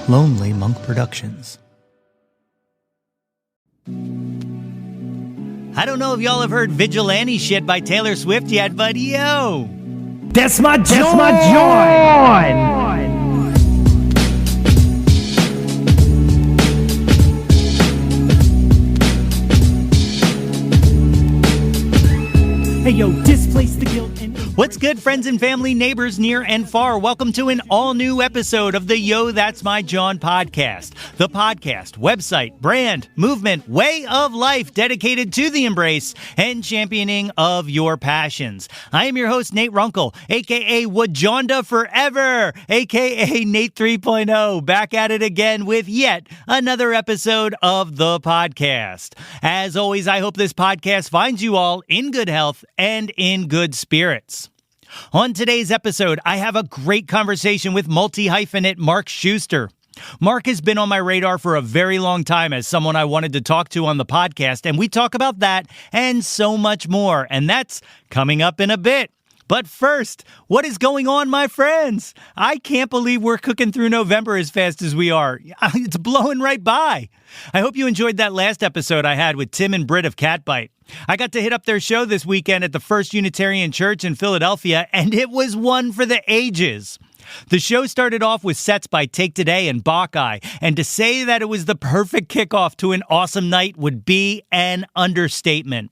Lonely Monk Productions. I don't know if y'all have heard Vigilante Shit by Taylor Swift yet, but yo! That's my Jawn! Hey yo, displace the guilt and... What's good, friends and family, neighbors near and far? Welcome to an all-new episode of the Yo, That's My Jawn podcast. The podcast, website, brand, movement, way of life dedicated to the embrace and championing of your passions. I am your host, Nate Runkle, a.k.a. Wajonda Forever, a.k.a. Nate 3.0, back at it again with yet another episode of the podcast. As always, I hope this podcast finds you all in good health and in good spirits. On today's episode, I have a great conversation with multi-hyphenate Marc Schuster. Marc has been on my radar for a very long time as someone I wanted to talk to on the podcast, and we talk about that and so much more, and that's coming up in a bit. But first, what is going on, my friends? I can't believe we're cooking through November as fast as we are. It's blowing right by. I hope you enjoyed that last episode I had with Tim and Britt of Catbite. I got to hit up their show this weekend at the First Unitarian Church in Philadelphia, and it was one for the ages. The show started off with sets by Take Today and Bacchae, and to say that it was the perfect kickoff to an awesome night would be an understatement.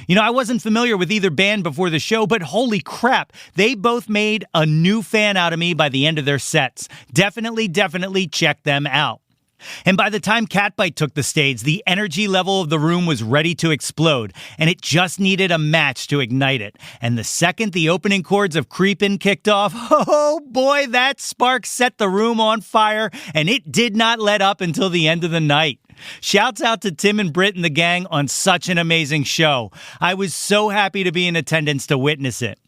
You know, I wasn't familiar with either band before the show, but holy crap, they both made a new fan out of me by the end of their sets. Definitely check them out. And by the time Catbite took the stage, the energy level of the room was ready to explode, and it just needed a match to ignite it. And the second the opening chords of Creepin' kicked off, oh boy, that spark set the room on fire, and it did not let up until the end of the night. Shouts out to Tim and Britt and the gang on such an amazing show. I was so happy to be in attendance to witness it.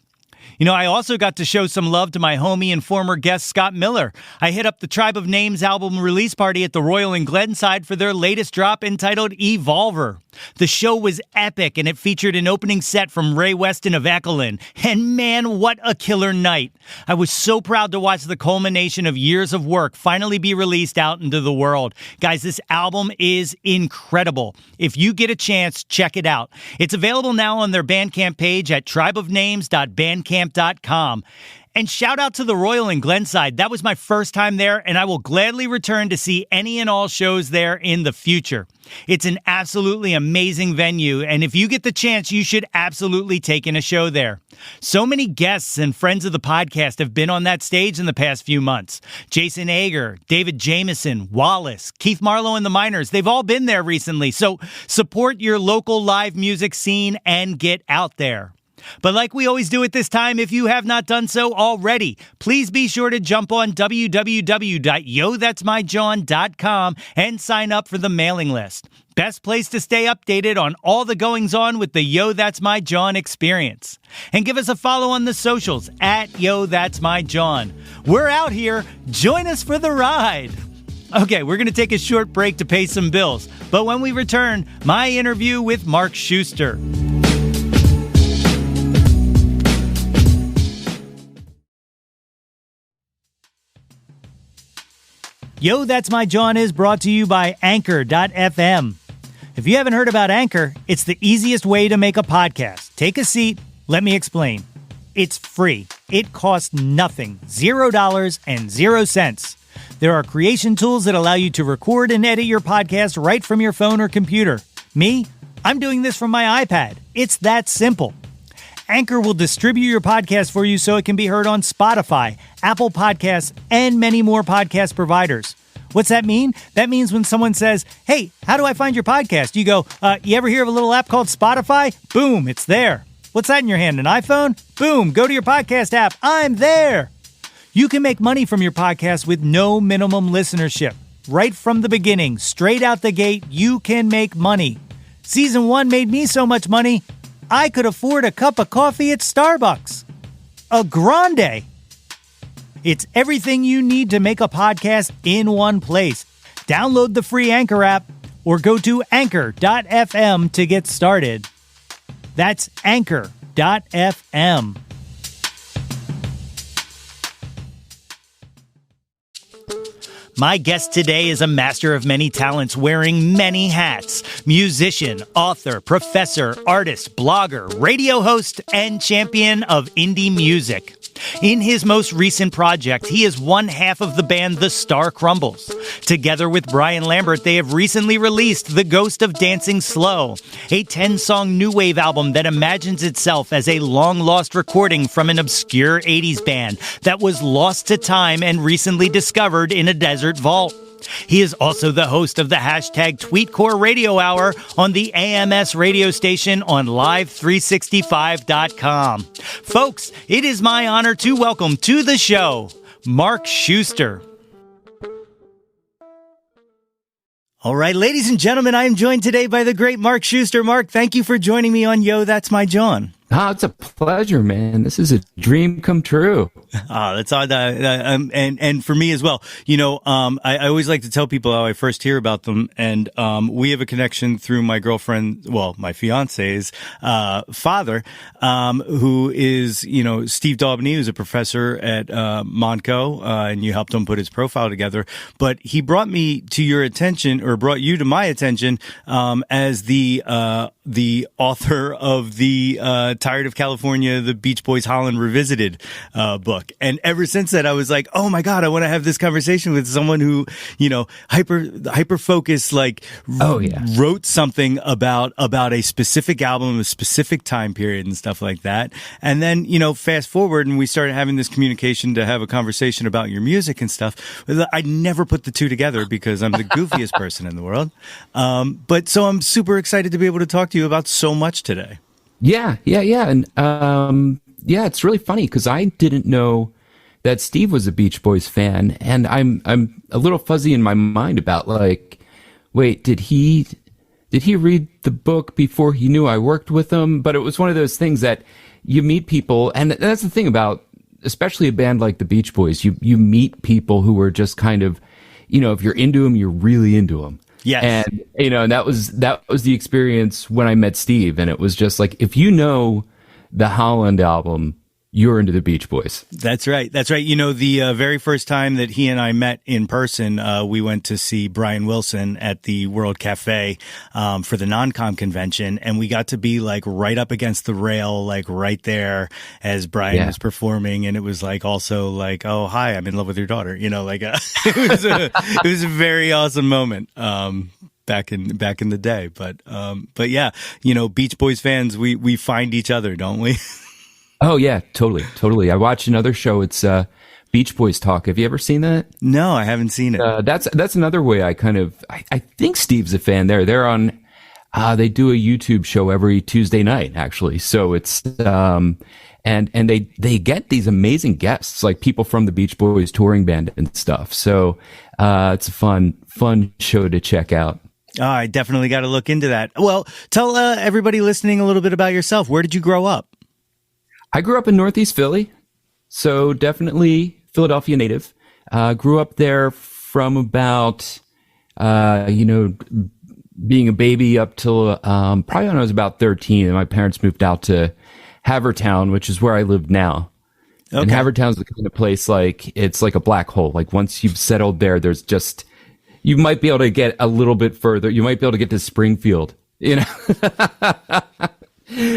You know, I also got to show some love to my homie and former guest, Scott Miller. I hit up the Tribe of Names album release party at the Royal in Glenside for their latest drop entitled Evolver. The show was epic, and it featured an opening set from Ray Weston of Ekelin. And man, what a killer night. I was so proud to watch the culmination of years of work finally be released out into the world. Guys, this album is incredible. If you get a chance, check it out. It's available now on their Bandcamp page at tribeofnames.bandcamp.com. And shout out to the Royal in Glenside. That was my first time there, and I will gladly return to see any and all shows there in the future. It's an absolutely amazing venue, and if you get the chance, you should absolutely take in a show there. So many guests and friends of the podcast have been on that stage in the past few months. Jason Ager, David Jameson, Wallace, Keith Marlowe and the Miners, they've all been there recently. So support your local live music scene and get out there. But like we always do at this time, if you have not done so already, please be sure to jump on www.yothat'smyjawn.com and sign up for the mailing list. Best place to stay updated on all the goings-on with the Yo, That's My Jawn experience. And give us a follow on the socials at Yo, That's My Jawn. We're out here. Join us for the ride. Okay, we're going to take a short break to pay some bills. But when we return, my interview with Marc Schuster. Yo, That's My Jawn is brought to you by Anchor.fm. If you haven't heard about Anchor, it's the easiest way to make a podcast. Take a seat. Let me explain. It's free. It costs nothing. $0 and 0 cents. There are creation tools that allow you to record and edit your podcast right from your phone or computer. Me? I'm doing this from my iPad. It's that simple. Anchor will distribute your podcast for you so it can be heard on Spotify, Apple Podcasts, and many more podcast providers. What's that mean? That means when someone says, hey, how do I find your podcast? You go, you ever hear of a little app called Spotify? Boom, it's there. What's that in your hand, an iPhone? Boom, go to your podcast app. I'm there. You can make money from your podcast with no minimum listenership. Right from the beginning, straight out the gate, you can make money. Season 1 made me so much money, I could afford a cup of coffee at Starbucks. A grande. It's everything you need to make a podcast in one place. Download the free Anchor app or go to anchor.fm to get started. That's anchor.fm. My guest today is a master of many talents wearing many hats. Musician, author, professor, artist, blogger, radio host, and champion of indie music. In his most recent project, he is one half of the band The Star Crumbles. Together with Brian Lambert, they have recently released The Ghost of Dancing Slow, a 10-song new wave album that imagines itself as a long-lost recording from an obscure 80s band that was lost to time and recently discovered in a desert vault. He is also the host of the hashtag TweetCore Radio Hour on the AMS radio station on live365.com. Folks, it is my honor to welcome to the show, Marc Schuster. All right, ladies and gentlemen, I am joined today by the great Marc Schuster. Marc, thank you for joining me on Yo, That's My Jawn. Oh, it's a pleasure, man. This is a dream come true. That's odd. And for me as well. You know, I always like to tell people how I first hear about them. And we have a connection through my girlfriend, well, my fiance's father, who is, you know, Steve Daubeny, who's a professor at Montco, and you helped him put his profile together. But he brought me to your attention, or brought you to my attention, as the author of the Tired of California, the Beach Boys Holland Revisited book. And ever since that, I was like, oh my God, I want to have this conversation with someone who, you know, hyper focused, like, wrote something about a specific album, a specific time period and stuff like that. And then, you know, fast forward and we started having this communication to have a conversation about your music and stuff. I never put the two together because I'm the goofiest person in the world. But so I'm super excited to be able to talk to you about so much today. Yeah. And, it's really funny because I didn't know that Steve was a Beach Boys fan. And I'm a little fuzzy in my mind about, like, wait, did he read the book before he knew I worked with him? But it was one of those things that you meet people. And that's the thing about, especially a band like the Beach Boys, you meet people who are just kind of, you know, if you're into them, you're really into them. Yes. And, you know, and that was the experience when I met Steve. And it was just like, if you know the Holland album, you're into the Beach Boys. That's right. You know, the very first time that he and I met in person, we went to see Brian Wilson at the World Cafe for the Non-Com convention. And we got to be like right up against the rail, like right there as Brian was performing. And it was like also like, oh, hi, I'm in love with your daughter. You know, like it was a very awesome moment. Back in the day. But yeah, you know, Beach Boys fans, we find each other, don't we? Oh yeah, totally. I watched another show. It's Beach Boys Talk. Have you ever seen that? No, I haven't seen it. That's another way I think Steve's a fan there. They're on, they do a YouTube show every Tuesday night, actually. So it's, and they get these amazing guests, like people from the Beach Boys touring band and stuff. So, it's a fun show to check out. Oh, I definitely got to look into that. Well, tell everybody listening a little bit about yourself. Where did you grow up? I grew up in Northeast Philly, so definitely Philadelphia native. Grew up there from about, being a baby up till probably when I was about 13, and my parents moved out to Havertown, which is where I live now. Okay. And Havertown's the kind of place, like, it's like a black hole. Like, once you've settled there, there's just, you might be able to get a little bit further. You might be able to get to Springfield, you know?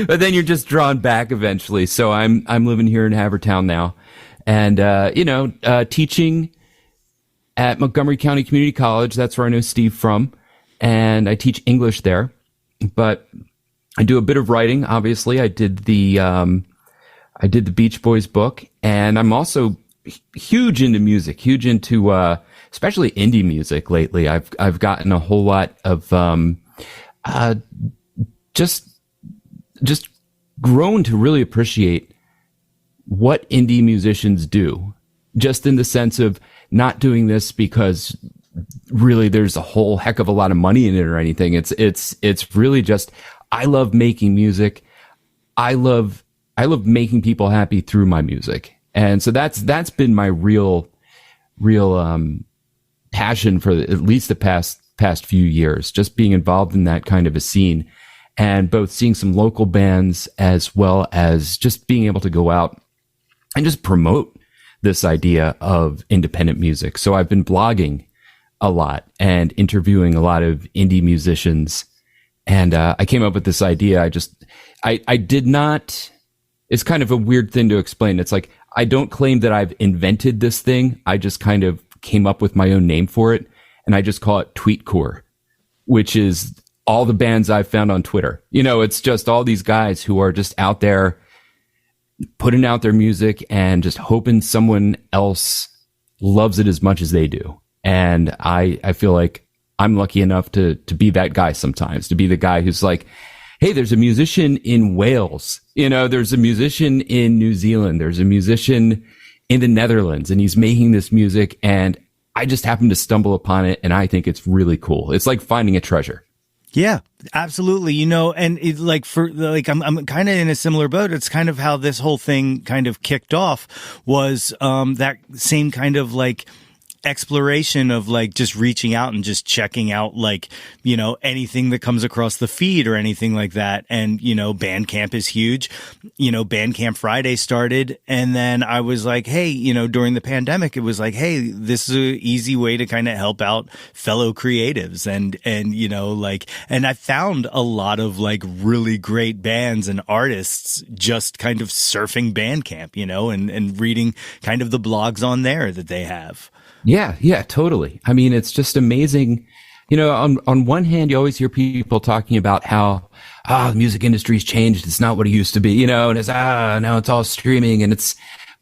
But then you're just drawn back eventually. So I'm living here in Havertown now, and teaching at Montgomery County Community College. That's where I know Steve from, and I teach English there. But I do a bit of writing. Obviously, I did the Beach Boys book, and I'm also huge into music, huge into especially indie music lately. I've gotten a whole lot of just grown to really appreciate what indie musicians do, just in the sense of not doing this because really there's a whole heck of a lot of money in it or anything. It's really just, I love making music. I love making people happy through my music. And so that's been my real passion for at least the past few years, just being involved in that kind of a scene. And both seeing some local bands as well as just being able to go out and just promote this idea of independent music. So I've been blogging a lot and interviewing a lot of indie musicians. And I came up with this idea. I did not, it's kind of a weird thing to explain. It's like, I don't claim that I've invented this thing. I just kind of came up with my own name for it. And I just call it Tweetcore, which is all the bands I've found on Twitter. It's just all these guys who are just out there putting out their music and just hoping someone else loves it as much as they do. And I feel like I'm lucky enough to be that guy sometimes, to be the guy who's like, hey, there's a musician in Wales, there's a musician in New Zealand, there's a musician in the Netherlands, and he's making this music, and I just happened to stumble upon it, and I think it's really cool. It's like finding a treasure. Yeah, absolutely. And it, I'm kind of in a similar boat. It's kind of how this whole thing kind of kicked off was that same kind of like exploration of like just reaching out and just checking out like, anything that comes across the feed or anything like that. And, Bandcamp is huge. Bandcamp Friday started. And then I was like, hey, during the pandemic, it was like, hey, this is an easy way to kind of help out fellow creatives. And I found a lot of like really great bands and artists just kind of surfing Bandcamp, and reading kind of the blogs on there that they have. Yeah, totally. I mean, it's just amazing. On one hand, you always hear people talking about how, the music industry's changed. It's not what it used to be, and it's, now it's all streaming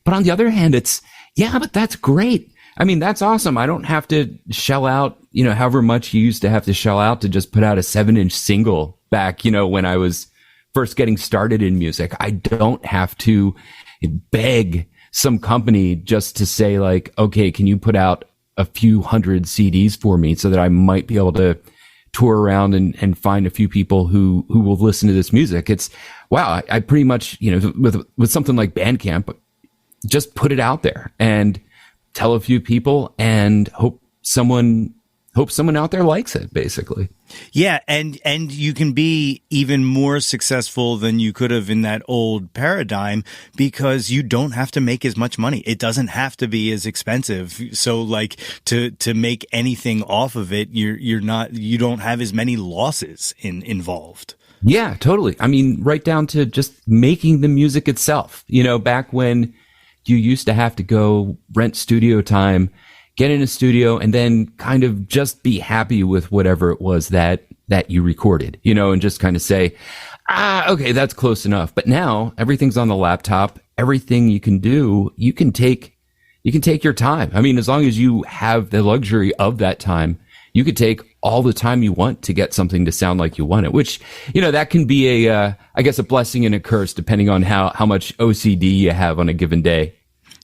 but on the other hand, but that's great. I mean, that's awesome. I don't have to shell out, however much you used to have to shell out to just put out a 7-inch single back, when I was first getting started in music. I don't have to beg some company just to say like, okay, can you put out a few hundred CDs for me so that I might be able to tour around and find a few people who will listen to this music. It's wow. I pretty much, with something like Bandcamp, just put it out there and tell a few people and hope someone out there likes it, basically. Yeah, and you can be even more successful than you could have in that old paradigm because you don't have to make as much money. It doesn't have to be as expensive. So like to make anything off of it, you don't have as many losses involved. Yeah, totally. I mean, right down to just making the music itself. Back when you used to have to go rent studio time, get in a studio, and then kind of just be happy with whatever it was that you recorded, and just kind of say, okay, that's close enough. But now everything's on the laptop. Everything you can do, you can take your time. I mean, as long as you have the luxury of that time, you could take all the time you want to get something to sound like you want it, which, that can be I guess a blessing and a curse depending on how much OCD you have on a given day.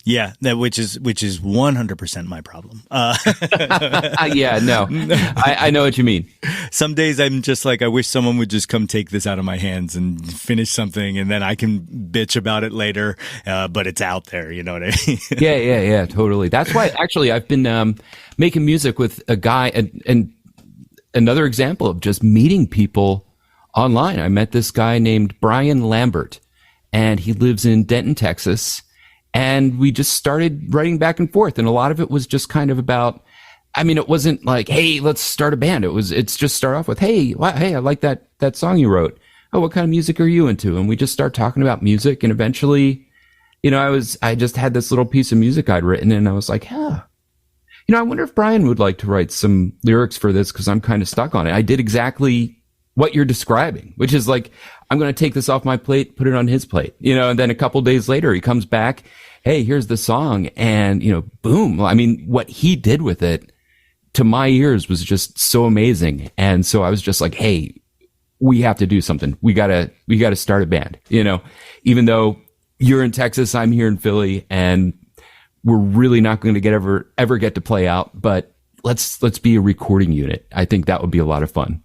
Yeah, which is 100% my problem. Yeah, no, I know what you mean. Some days I'm just like, I wish someone would just come take this out of my hands and finish something, and then I can bitch about it later. But it's out there, you know what I mean? Yeah, totally. That's why actually I've been making music with a guy, and another example of just meeting people online. I met this guy named Brian Lambert, and he lives in Denton, Texas. And we just started writing back and forth. And a lot of it was just kind of about, I mean, it wasn't like, hey, let's start a band. It's just start off with, hey, I like that song you wrote. Oh, what kind of music are you into? And we just start talking about music. And eventually, I just had this little piece of music I'd written, and I was like, I wonder if Brian would like to write some lyrics for this, because I'm kind of stuck on it. I did exactly what you're describing, which is like, I'm going to take this off my plate, put it on his plate, and then a couple days later he comes back, hey, here's the song. And, boom. I mean, what he did with it to my ears was just so amazing. And so I was just like, hey, we have to do something. We gotta start a band, even though you're in Texas, I'm here in Philly, and we're really not going to ever get to play out, but let's be a recording unit. I think that would be a lot of fun.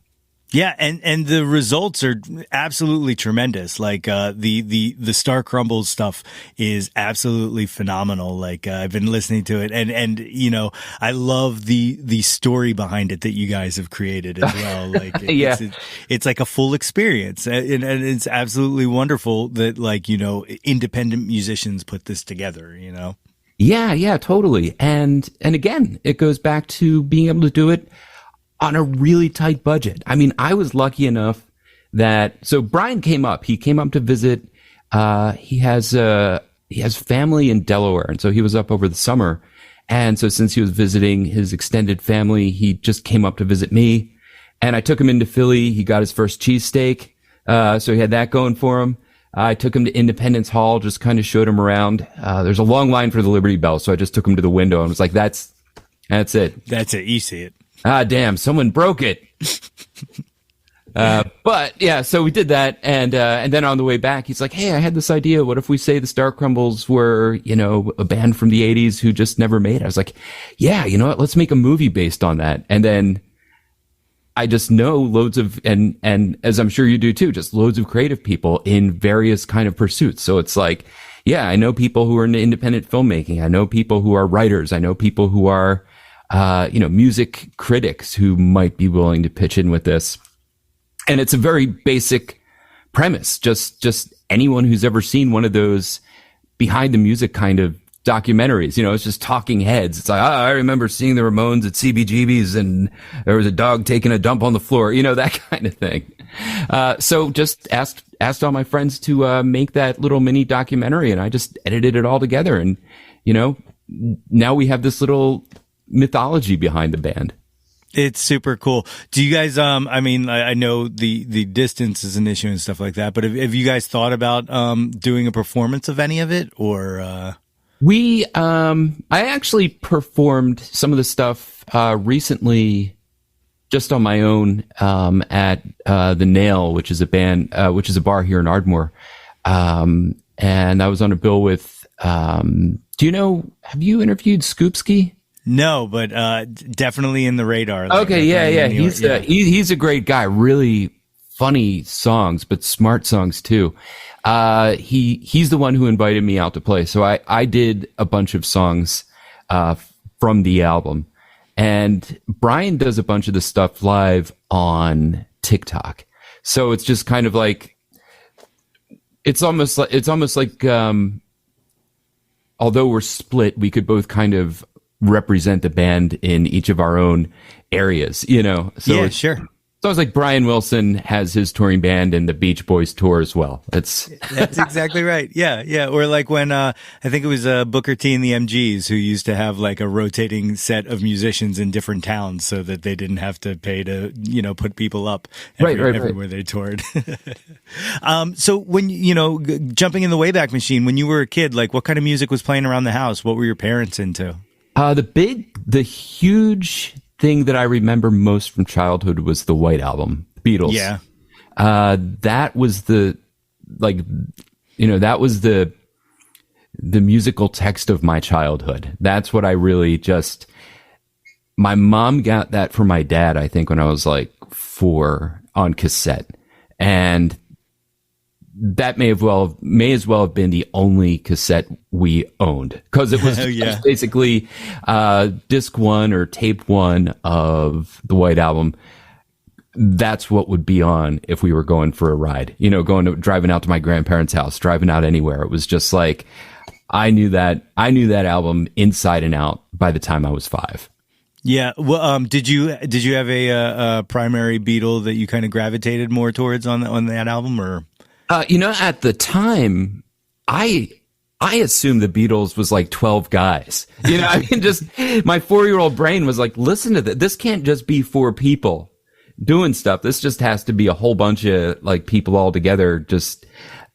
Yeah, and the results are absolutely tremendous. Like the Star Crumbles stuff is absolutely phenomenal. Like I've been listening to it, and I love the story behind it that you guys have created as well. Like it's like a full experience, and it's absolutely wonderful that independent musicians put this together. Yeah, totally. And again, it goes back to being able to do it on a really tight budget. I mean, I was lucky enough so Brian came up. He came up to visit. He has family in Delaware, and so he was up over the summer. And so since he was visiting his extended family, he just came up to visit me. And I took him into Philly. He got his first cheesesteak. So he had that going for him. I took him to Independence Hall, just kind of showed him around. There's a long line for the Liberty Bell, so I just took him to the window and was like, that's it. That's it. You see it. Ah, damn, someone broke it. But yeah, so we did that. And then on the way back, he's like, hey, I had this idea. What if we say the Star Crumbles were, a band from the 80s who just never made it? I was like, yeah, you know what? Let's make a movie based on that. And then I just know loads of, and as I'm sure you do too, just loads of creative people in various kind of pursuits. So it's like, yeah, I know people who are in independent filmmaking. I know people who are writers. I know people who are, music critics who might be willing to pitch in with this. And it's a very basic premise. Just anyone who's ever seen one of those behind the music kind of documentaries, it's just talking heads. It's like, I remember seeing the Ramones at CBGB's and there was a dog taking a dump on the floor, that kind of thing. So just asked all my friends to make that little mini documentary, and I just edited it all together. And, now we have this little mythology behind the band. It's super cool. Do you guys, I know the distance is an issue and stuff like that, but have you guys thought about doing a performance of any of it, or? I actually performed some of the stuff recently just on my own at The Nail, which is a bar here in Ardmore. And I was on a bill with, have you interviewed Scoopski? No, but definitely in the radar. Okay, yeah. He's a great guy. Really funny songs, but smart songs too. He's the one who invited me out to play. So I did a bunch of songs from the album, and Brian does a bunch of the stuff live on TikTok. So it's just kind of like it's almost like although we're split, we could both kind of represent the band in each of our own areas, So yeah, sure. So it's like Brian Wilson has his touring band and the Beach Boys tour as well. That's exactly right. Yeah. Or like when I think it was Booker T and the MGs who used to have like a rotating set of musicians in different towns so that they didn't have to pay to put people up everywhere they toured. So when jumping in the Wayback Machine, when you were a kid, like what kind of music was playing around the house? What were your parents into? The huge thing that I remember most from childhood was the White Album, Beatles. Yeah. That was the musical text of my childhood. That's what I really my mom got that for my dad, I think, when I was like 4 on cassette. And that may as well have been the only cassette we owned, because it was basically disc 1 or tape 1 of the White Album. That's what would be on if we were going for a ride, driving out to my grandparents' house, driving out anywhere. It was just like I knew that album inside and out by the time I was 5. Yeah. Well, did you have a primary Beatle that you kind of gravitated more towards on that album, or? At the time, I assumed the Beatles was like 12 guys. Just my 4-year-old brain was like, listen to this. This can't just be 4 people doing stuff. This just has to be a whole bunch of like people all together, just,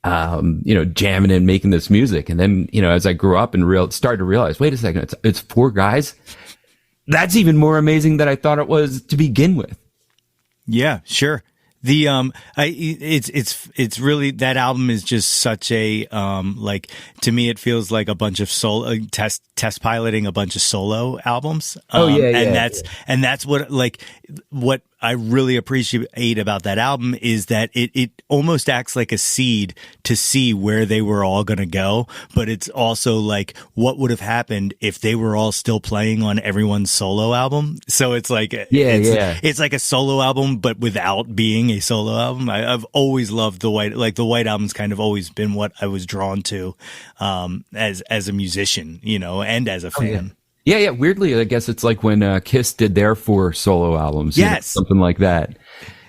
jamming and making this music. And then, as I grew up and started to realize, wait a second, it's 4 guys. That's even more amazing than I thought it was to begin with. Yeah, sure. The it's really, that album is just such a to me it feels like a bunch of solo test piloting a bunch of solo albums. And that's what I really appreciate about that album is that it almost acts like a seed to see where they were all going to go. But it's also like what would have happened if they were all still playing on everyone's solo album. So it's like, it's like a solo album, but without being a solo album. I've always loved the White Album's kind of always been what I was drawn to, as a musician, and as a fan. Yeah. Weirdly, I guess it's like when Kiss did their 4 solo albums. Yes. Something like that.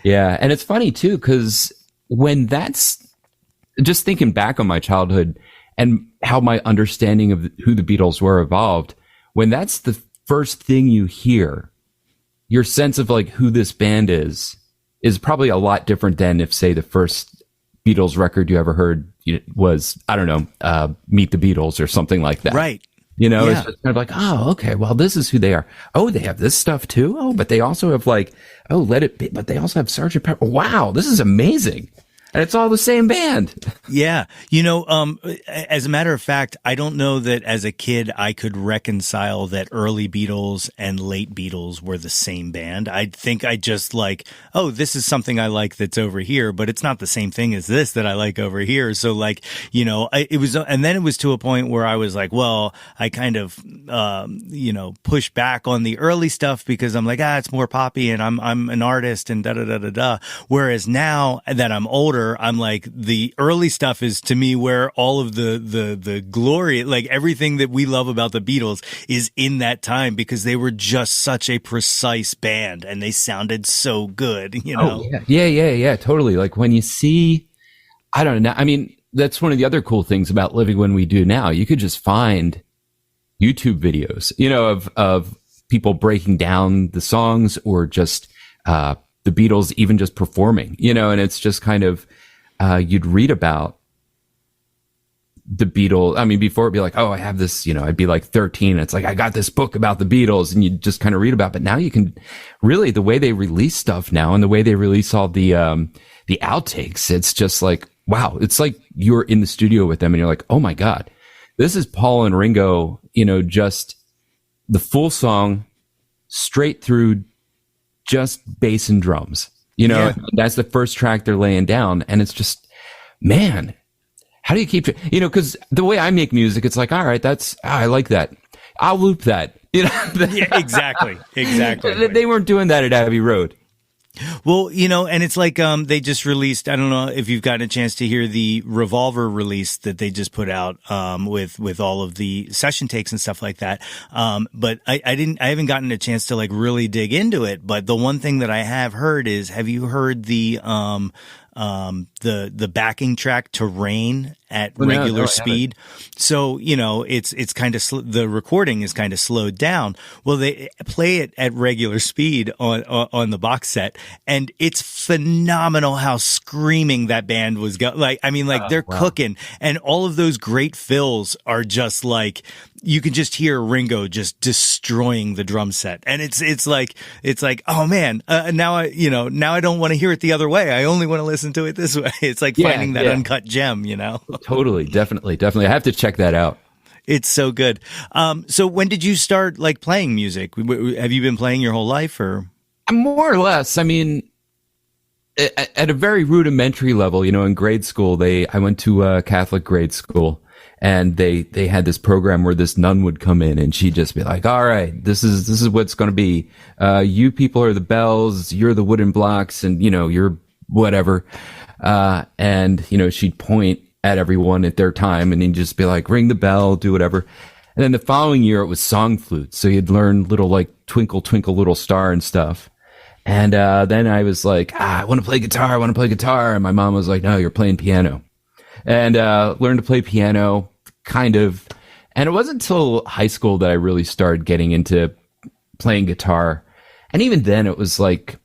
Yeah. And it's funny, too, because when that's just thinking back on my childhood and how my understanding of who the Beatles were evolved, when that's the first thing you hear, your sense of like who this band is probably a lot different than if, say, the first Beatles record you ever heard was, I don't know, Meet the Beatles or something like that. Right. It's just kind of like, oh, okay, well, this is who they are. Oh, they have this stuff too. Oh, but they also have like, oh, Let It Be, but they also have Sgt. Pepper. Wow, this is amazing. And it's all the same band. Yeah. As a matter of fact, I don't know that as a kid I could reconcile that early Beatles and late Beatles were the same band. I think I just like, oh, this is something I like that's over here, but it's not the same thing as this that I like over here. So like, it was, and then it was to a point where I was like, well, I kind of, push back on the early stuff because I'm like, it's more poppy and I'm an artist and da da da da da. Whereas now that I'm older, I'm like, the early stuff is to me where all of the glory, like everything that we love about the Beatles is in that time because they were just such a precise band and they sounded so good, Oh, yeah, totally. Like when you see, I don't know. I mean, that's one of the other cool things about living when we do now. You could just find YouTube videos, of people breaking down the songs or just, the Beatles even just performing, and it's just kind of, you'd read about the Beatles. I mean, before it'd be like, oh, I have this, I'd be like 13. It's like, I got this book about the Beatles and you just kind of read about it. But now you can really, the way they release stuff now and the way they release all the outtakes, it's just like, wow, it's like you're in the studio with them and you're like, oh my God, this is Paul and Ringo, just the full song straight through just bass and drums, that's the first track they're laying down. And it's just, man, how do you keep, cause the way I make music, it's like, all right, I like that. I'll loop that, Yeah, exactly. They weren't doing that at Abbey Road. Well, and it's like they just released, I don't know if you've gotten a chance to hear the Revolver release that they just put out with all of the session takes and stuff like that. But I haven't gotten a chance to like really dig into it. But the one thing that I have heard is, have you heard the backing track to Rain at regular speed? So, it's kind of, the recording is kind of slowed down. Well, they play it at regular speed on the box set, and it's phenomenal how screaming that band was they're cooking, and all of those great fills are just like, you can just hear Ringo just destroying the drum set. And it's like, oh man, now I don't want to hear it the other way. I only want to listen to it this way. It's like finding that uncut gem, Totally. Definitely. I have to check that out. It's so good. So when did you start like playing music? Have you been playing your whole life or? More or less. I mean, at a very rudimentary level, in grade school, I went to a Catholic grade school. And they had this program where this nun would come in and she'd just be like, all right, this is what it's going to be. You people are the bells, you're the wooden blocks, and, you're whatever. And, she'd point at everyone at their time and then just be like, ring the bell, do whatever. And then the following year it was song flute. So you'd learn little like Twinkle, Twinkle, Little Star and stuff. And, then I was like, I want to play guitar. And my mom was like, no, you're playing piano. And, learned to play piano. Kind of. And it wasn't until high school that I really started getting into playing guitar. And even then it was like,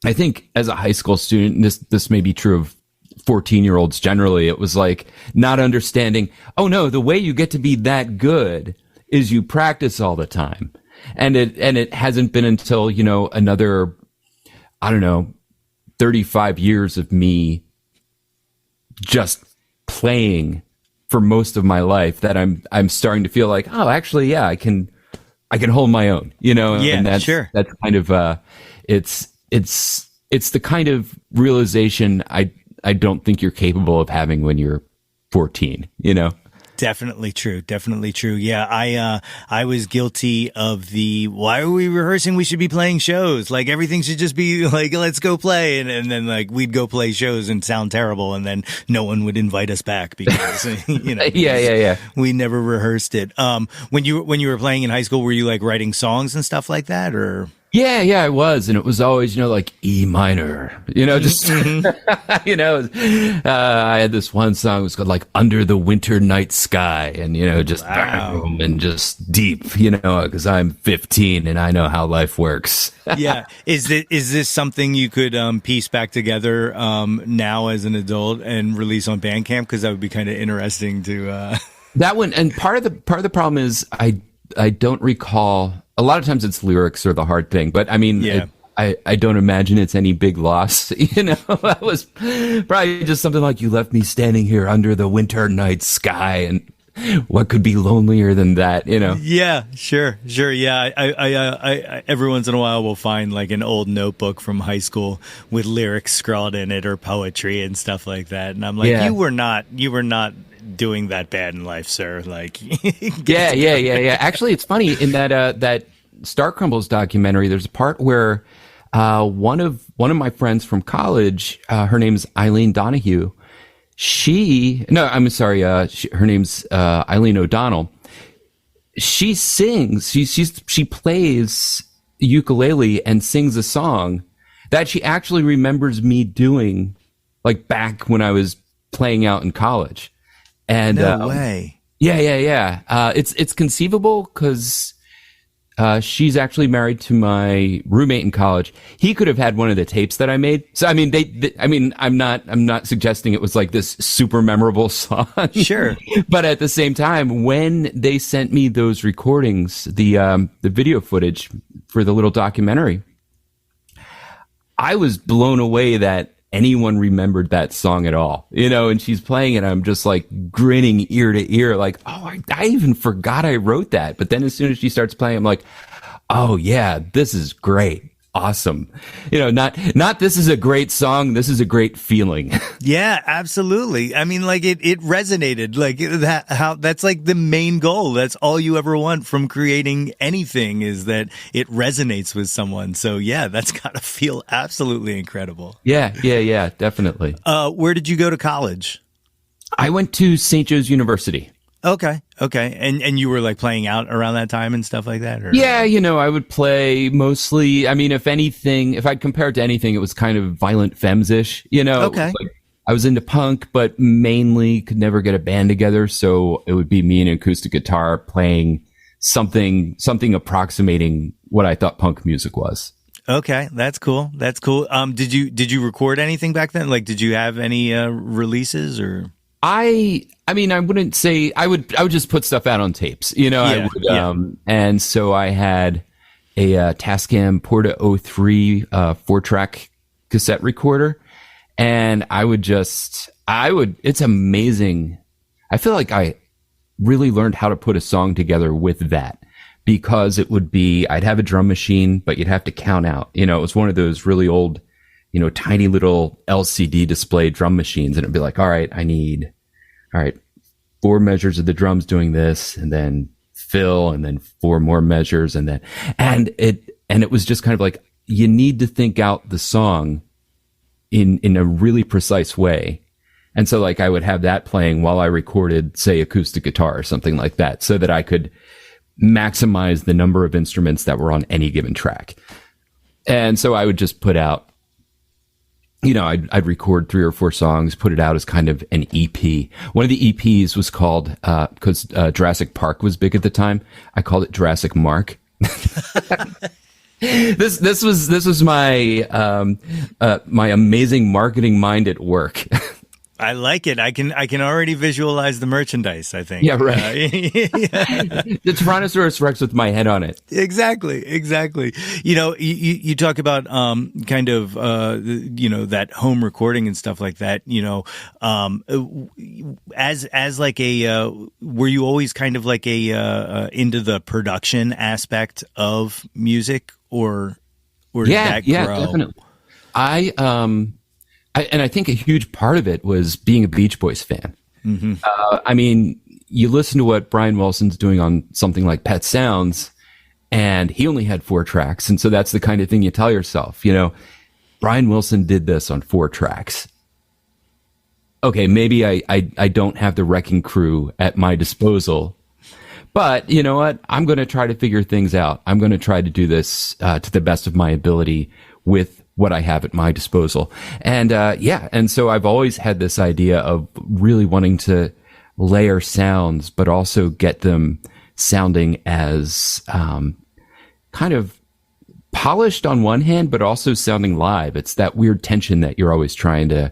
I think as a high school student, this may be true of 14-year-olds generally, it was like not understanding, oh no, the way you get to be that good is you practice all the time. And it hasn't been until, another, I don't know, 35 years of me just playing for most of my life that I'm starting to feel like, oh, actually, yeah, I can I can hold my own, Yeah, and that's sure. that's kind of it's the kind of realization I don't think you're capable of having when you're 14. Definitely true. Definitely true. Yeah, I was guilty of why are we rehearsing? We should be playing shows. Like everything should just be like, let's go play. And then like we'd go play shows and sound terrible. And then no one would invite us back because, Yeah. we never rehearsed it. When you were playing in high school, were you like writing songs and stuff like that or? Yeah, I was. And it was always, like E minor, just, I had this one song, it was called like Under the Winter Night Sky and, just, boom, and just deep, because I'm 15 and I know how life works. Yeah. Is this something you could, piece back together, now as an adult and release on Bandcamp? Cause that would be kind of interesting to, That one. And part of the problem is I don't recall. A lot of times it's lyrics are the hard thing, but I mean, yeah. I don't imagine it's any big loss. That was probably just something like you left me standing here under the winter night sky, and what could be lonelier than that? Yeah, sure. Yeah, I every once in a while will find like an old notebook from high school with lyrics scrawled in it or poetry and stuff like that, and I'm like, Yeah. you were not doing that bad in life, sir. Like, Yeah. Actually, it's funny in that Star Crumbles documentary. There's a part where one of my friends from college, her name's Eileen Donahue. Her name's Eileen O'Donnell. She sings. She plays ukulele and sings a song that she actually remembers me doing, like back when I was playing out in college. And no way. Yeah. It's conceivable because she's actually married to my roommate in college. He could have had one of the tapes that I made. So I mean, I'm not suggesting it was like this super memorable song. Sure. But at the same time, when they sent me those recordings, the video footage for the little documentary, I was blown away that anyone remembered that song at all, and she's playing it. I'm just like grinning ear to ear, like, oh, I even forgot I wrote that. But then as soon as she starts playing, I'm like, oh yeah, this is great. Awesome. Not this is a great song. This is a great feeling. Yeah, absolutely. I mean, like it resonated like that's like the main goal. That's all you ever want from creating anything is that it resonates with someone. So yeah, that's gotta feel absolutely incredible. Yeah, definitely. Where did you go to college? I went to St. Joe's University. Okay. And you were like playing out around that time and stuff like that? Or? Yeah, I would play mostly, I mean, if anything, if I'd compare it to anything, it was kind of Violent Femmes-ish, Okay. Like, I was into punk, but mainly could never get a band together. So it would be me and an acoustic guitar playing something approximating what I thought punk music was. Okay, that's cool. Did you record anything back then? Like, did you have any releases or? I mean, I wouldn't say I would just put stuff out on tapes, I would, and so I had a Tascam Porta 03 4-track cassette recorder, and it's amazing. I feel like I really learned how to put a song together with that because I'd have a drum machine, but you'd have to count out, it was one of those really old, tiny little LCD display drum machines. And it'd be like, all right, I need 4 measures of the drums doing this and then fill and then 4 more measures. And it was just kind of like, you need to think out the song in a really precise way. And so like I would have that playing while I recorded, say, acoustic guitar or something like that so that I could maximize the number of instruments that were on any given track. And so I would just put out, I'd record 3 or 4 songs, put it out as kind of an EP. One of the EPs was called, because Jurassic Park was big at the time, I called it Jurassic Marc. This was my my amazing marketing mind at work. I like it. I can already visualize the merchandise, I think. Yeah, right. The Tyrannosaurus Rex with my head on it. Exactly. You talk about that home recording and stuff like that. As like a were you always kind of like a into the production aspect of music, or did that grow? Yeah, definitely. And I think a huge part of it was being a Beach Boys fan. Mm-hmm. I mean, you listen to what Brian Wilson's doing on something like Pet Sounds, and he only had 4 tracks. And so that's the kind of thing you tell yourself, Brian Wilson did this on 4 tracks. Okay, maybe I don't have the Wrecking Crew at my disposal, but you know what? I'm going to try to figure things out. I'm going to try to do this to the best of my ability with what I have at my disposal. And and so I've always had this idea of really wanting to layer sounds, but also get them sounding as kind of polished on one hand, but also sounding live. It's that weird tension that you're always trying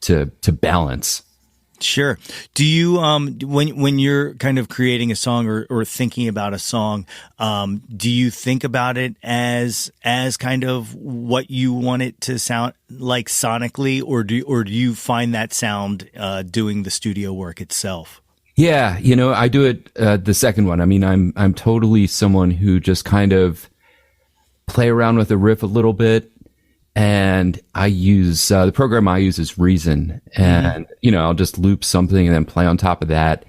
to balance. Sure. Do you when you're kind of creating a song or thinking about a song, do you think about it as kind of what you want it to sound like sonically, or do you find that sound doing the studio work itself? Yeah, I do it the second one. I mean, I'm totally someone who just kind of play around with the riff a little bit. And I use the program I use is Reason, and I'll just loop something and then play on top of that,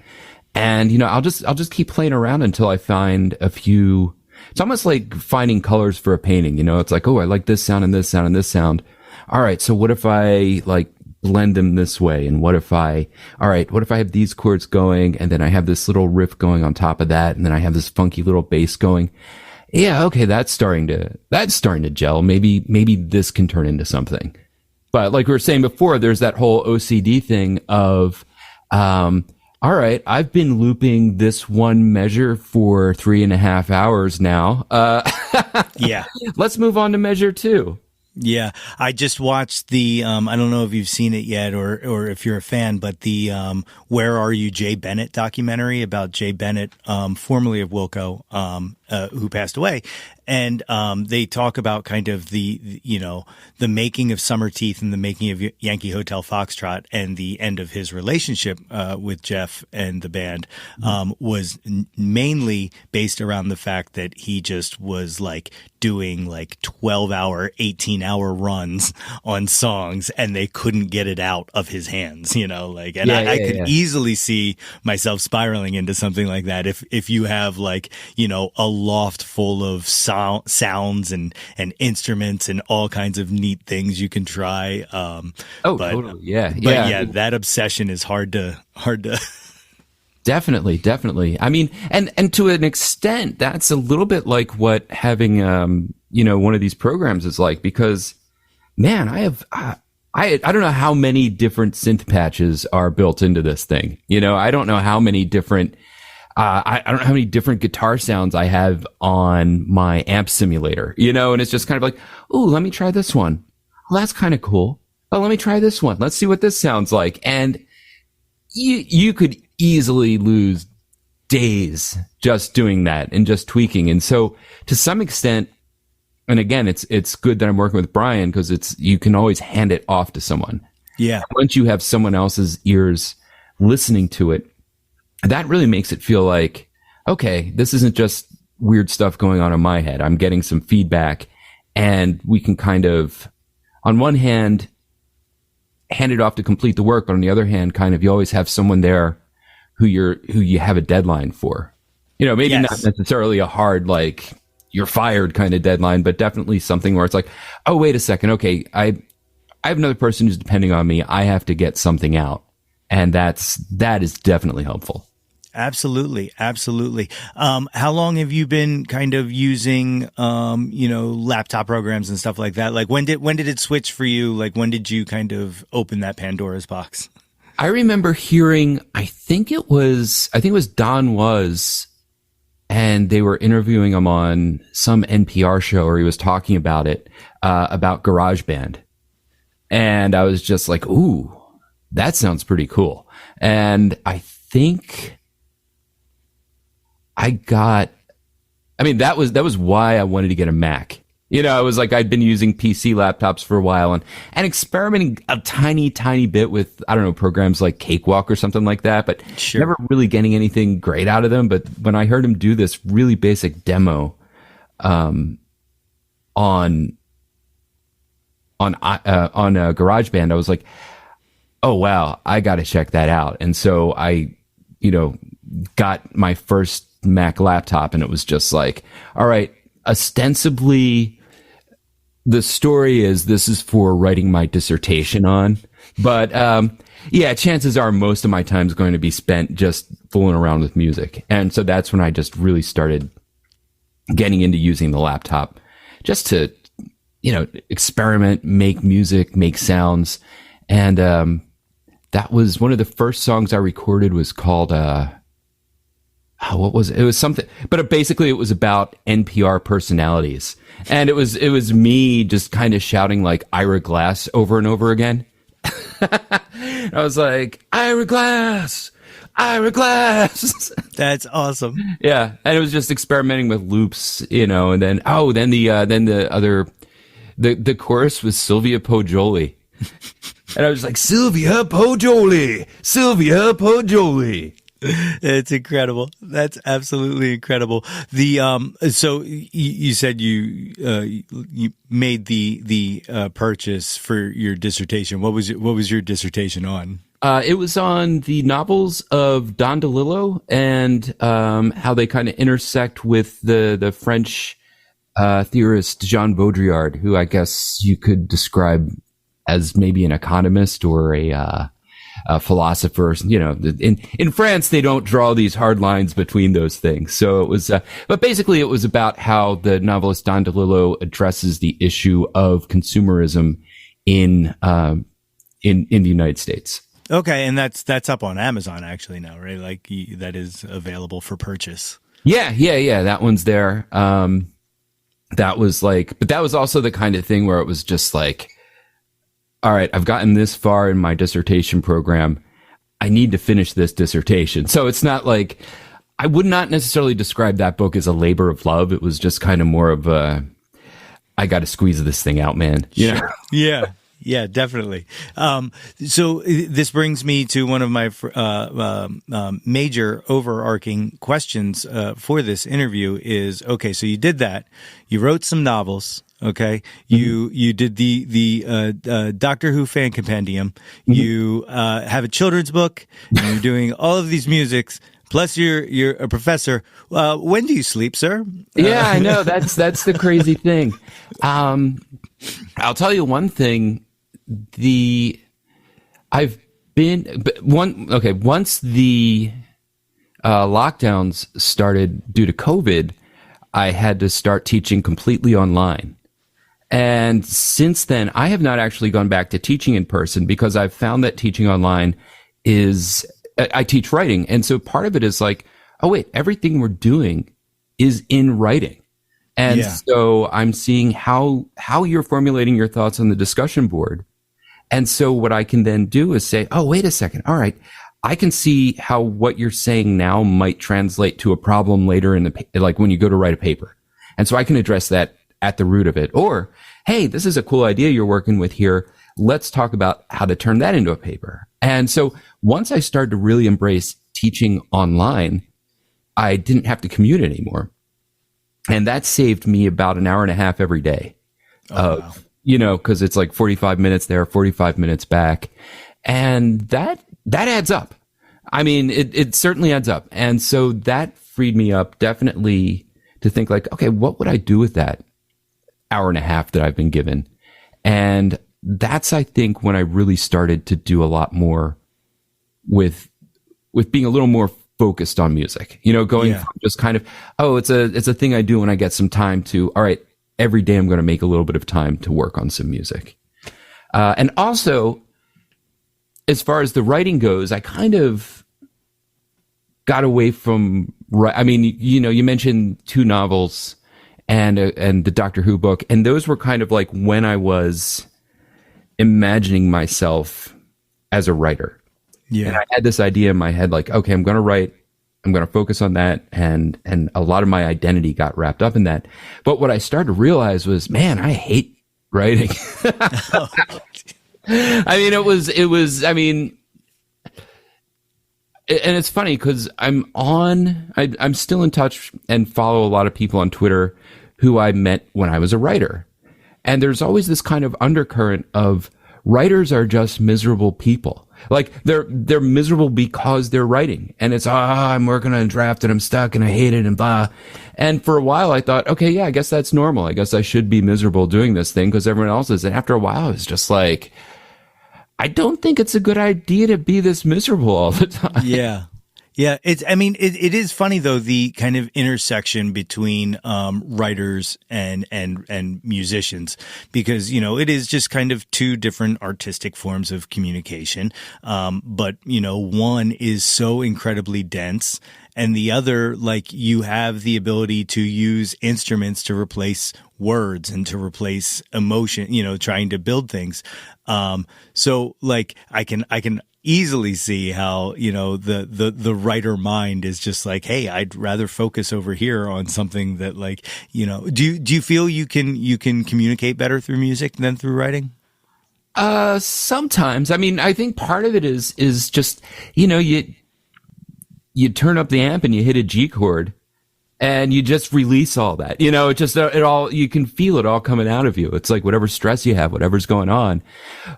and I'll just keep playing around until I find a few. It's almost like finding colors for a painting. It's like, oh, I like this sound and this sound and this sound. All right, so what if I like blend them this way, and what if I have these chords going, and then I have this little riff going on top of that, and then I have this funky little bass going. Yeah, okay, that's starting to gel. Maybe this can turn into something. But like we were saying before, there's that whole OCD thing of, all right, I've been looping this one measure for 3.5 hours now. Yeah. Let's move on to measure 2. Yeah, I just watched the I don't know if you've seen it yet or if you're a fan, but the Where Are You, Jay Bennett documentary about Jay Bennett, formerly of Wilco, who passed away. And they talk about kind of the making of Summer Teeth and the making of Yankee Hotel Foxtrot, and the end of his relationship with Jeff and the band was mainly based around the fact that he just was like doing like 12-hour, 18-hour runs on songs, and they couldn't get it out of his hands, I could easily see myself spiraling into something like that if you have like, a loft full of sounds and instruments and all kinds of neat things you can try. Totally. Yeah. But that obsession is hard to. Definitely. I mean, and to an extent, that's a little bit like what having, one of these programs is like, because man, I don't know how many different synth patches are built into this thing. I don't know how many different, I don't know how many different guitar sounds I have on my amp simulator, and it's just kind of like, oh, let me try this one. Well, that's kind of cool. Oh, let me try this one. Let's see what this sounds like. And you could easily lose days just doing that and just tweaking. And so to some extent, and again, it's good that I'm working with Brian, because you can always hand it off to someone. Yeah. Once you have someone else's ears listening to it, that really makes it feel like, okay, this isn't just weird stuff going on in my head. I'm getting some feedback, and we can kind of, on one hand, hand it off to complete the work, but on the other hand, kind of, you always have someone there who you have a deadline for. Maybe Yes. not necessarily a hard, like, you're fired kind of deadline, but definitely something where it's like, oh, wait a second. Okay. I have another person who's depending on me. I have to get something out. And that is definitely helpful. Absolutely. How long have you been kind of using, laptop programs and stuff like that? Like when did it switch for you? Like when did you kind of open that Pandora's box? I remember hearing, I think it was Don Was, and they were interviewing him on some NPR show, or he was talking about it, about GarageBand. And I was just like, ooh, that sounds pretty cool. And I think that was why I wanted to get a Mac. You know, it was like I'd been using PC laptops for a while and experimenting a tiny, tiny bit with, I don't know, programs like Cakewalk or something like that, but never really getting anything great out of them. But when I heard him do this really basic demo on GarageBand, I was like, oh, wow, I got to check that out. And so I, got my first Mac laptop, and it was just like, all right, ostensibly the story is this is for writing my dissertation on, but chances are most of my time is going to be spent just fooling around with music. And so that's when I just really started getting into using the laptop just to experiment, make music, make sounds. And that was one of the first songs I recorded, was called what was it? It was something, but basically it was about NPR personalities. And it was me just kind of shouting like Ira Glass over and over again. I was like, Ira Glass, Ira Glass. That's awesome. Yeah. And it was just experimenting with loops, and then the chorus was Sylvia Poggioli. And I was like, Sylvia Poggioli, Sylvia Poggioli. It's incredible. That's absolutely incredible. So you said you made the purchase for your dissertation. What was your dissertation on? It was on the novels of Don DeLillo and how they kind of intersect with the French theorist Jean Baudrillard, who I guess you could describe as maybe an economist or a philosopher. In France, they don't draw these hard lines between those things. So it was, but basically it was about how the novelist Don DeLillo addresses the issue of consumerism in the United States. Okay. And that's up on Amazon actually now, right? Like that is available for purchase. Yeah. That one's there. That was like, but that was also the kind of thing where it was just like, all right, I've gotten this far in my dissertation program. I need to finish this dissertation. So it's not like, I would not necessarily describe that book as a labor of love. It was just kind of more of a, I got to squeeze this thing out, man. You know? Yeah, definitely. So this brings me to one of my major overarching questions for this interview is, okay, so you did that. You wrote some novels. Okay. You did the Doctor Who fan compendium. You have a children's book. And you're doing all of these musics. Plus, you're a professor. When do you sleep, sir? Yeah, I know. That's the crazy thing. I'll tell you one thing. Once the lockdowns started due to COVID, I had to start teaching completely online. And since then, I have not actually gone back to teaching in person because I've found that teaching online I teach writing. And so part of it is like, oh, wait, everything we're doing is in writing. And so I'm seeing how you're formulating your thoughts on the discussion board. And so what I can then do is say, oh, wait a second. All right. I can see how what you're saying now might translate to a problem later like when you go to write a paper. And so I can address that at the root of it. Or, hey, this is a cool idea you're working with here. Let's talk about how to turn that into a paper. And so once I started to really embrace teaching online, I didn't have to commute anymore. And that saved me about an hour and a half every day. Wow. Because it's like 45 minutes there, 45 minutes back. And that adds up. I mean, it certainly adds up. And so that freed me up definitely to think like, okay, what would I do with that hour and a half that I've been given? And that's, I think, when I really started to do a lot more with being a little more focused on music, going from just kind of, oh, it's a thing I do when I get some time to, all right, every day I'm going to make a little bit of time to work on some music. And also, as far as the writing goes, I kind of got away from, I mean, you mentioned 2 novels and the Doctor Who book, and those were kind of like when I was imagining myself as a writer. Yeah. And I had this idea in my head, like, okay, I'm going to write, I'm going to focus on that. And a lot of my identity got wrapped up in that. But what I started to realize was, man, I hate writing. I mean, and it's funny because I'm still in touch and follow a lot of people on Twitter who I met when I was a writer. And there's always this kind of undercurrent of writers are just miserable people. Like they're miserable because they're writing, and it's, I'm working on a draft and I'm stuck and I hate it and blah. And for a while I thought, okay, yeah, I guess that's normal. I guess I should be miserable doing this thing because everyone else is. And after a while, it's just like, I don't think it's a good idea to be this miserable all the time. Yeah. Yeah. It is funny though, the kind of intersection between, writers and musicians, because, it is just kind of two different artistic forms of communication. But, one is so incredibly dense, and the other, like, you have the ability to use instruments to replace words and to replace emotion, trying to build things. So like I can easily see how, the writer mind is just like, hey, I'd rather focus over here on something that, like, do you feel you can communicate better through music than through writing? Sometimes. I mean, I think part of it is just, you turn up the amp and you hit a G chord and you just release all that, it just, you can feel it all coming out of you. It's like whatever stress you have, whatever's going on.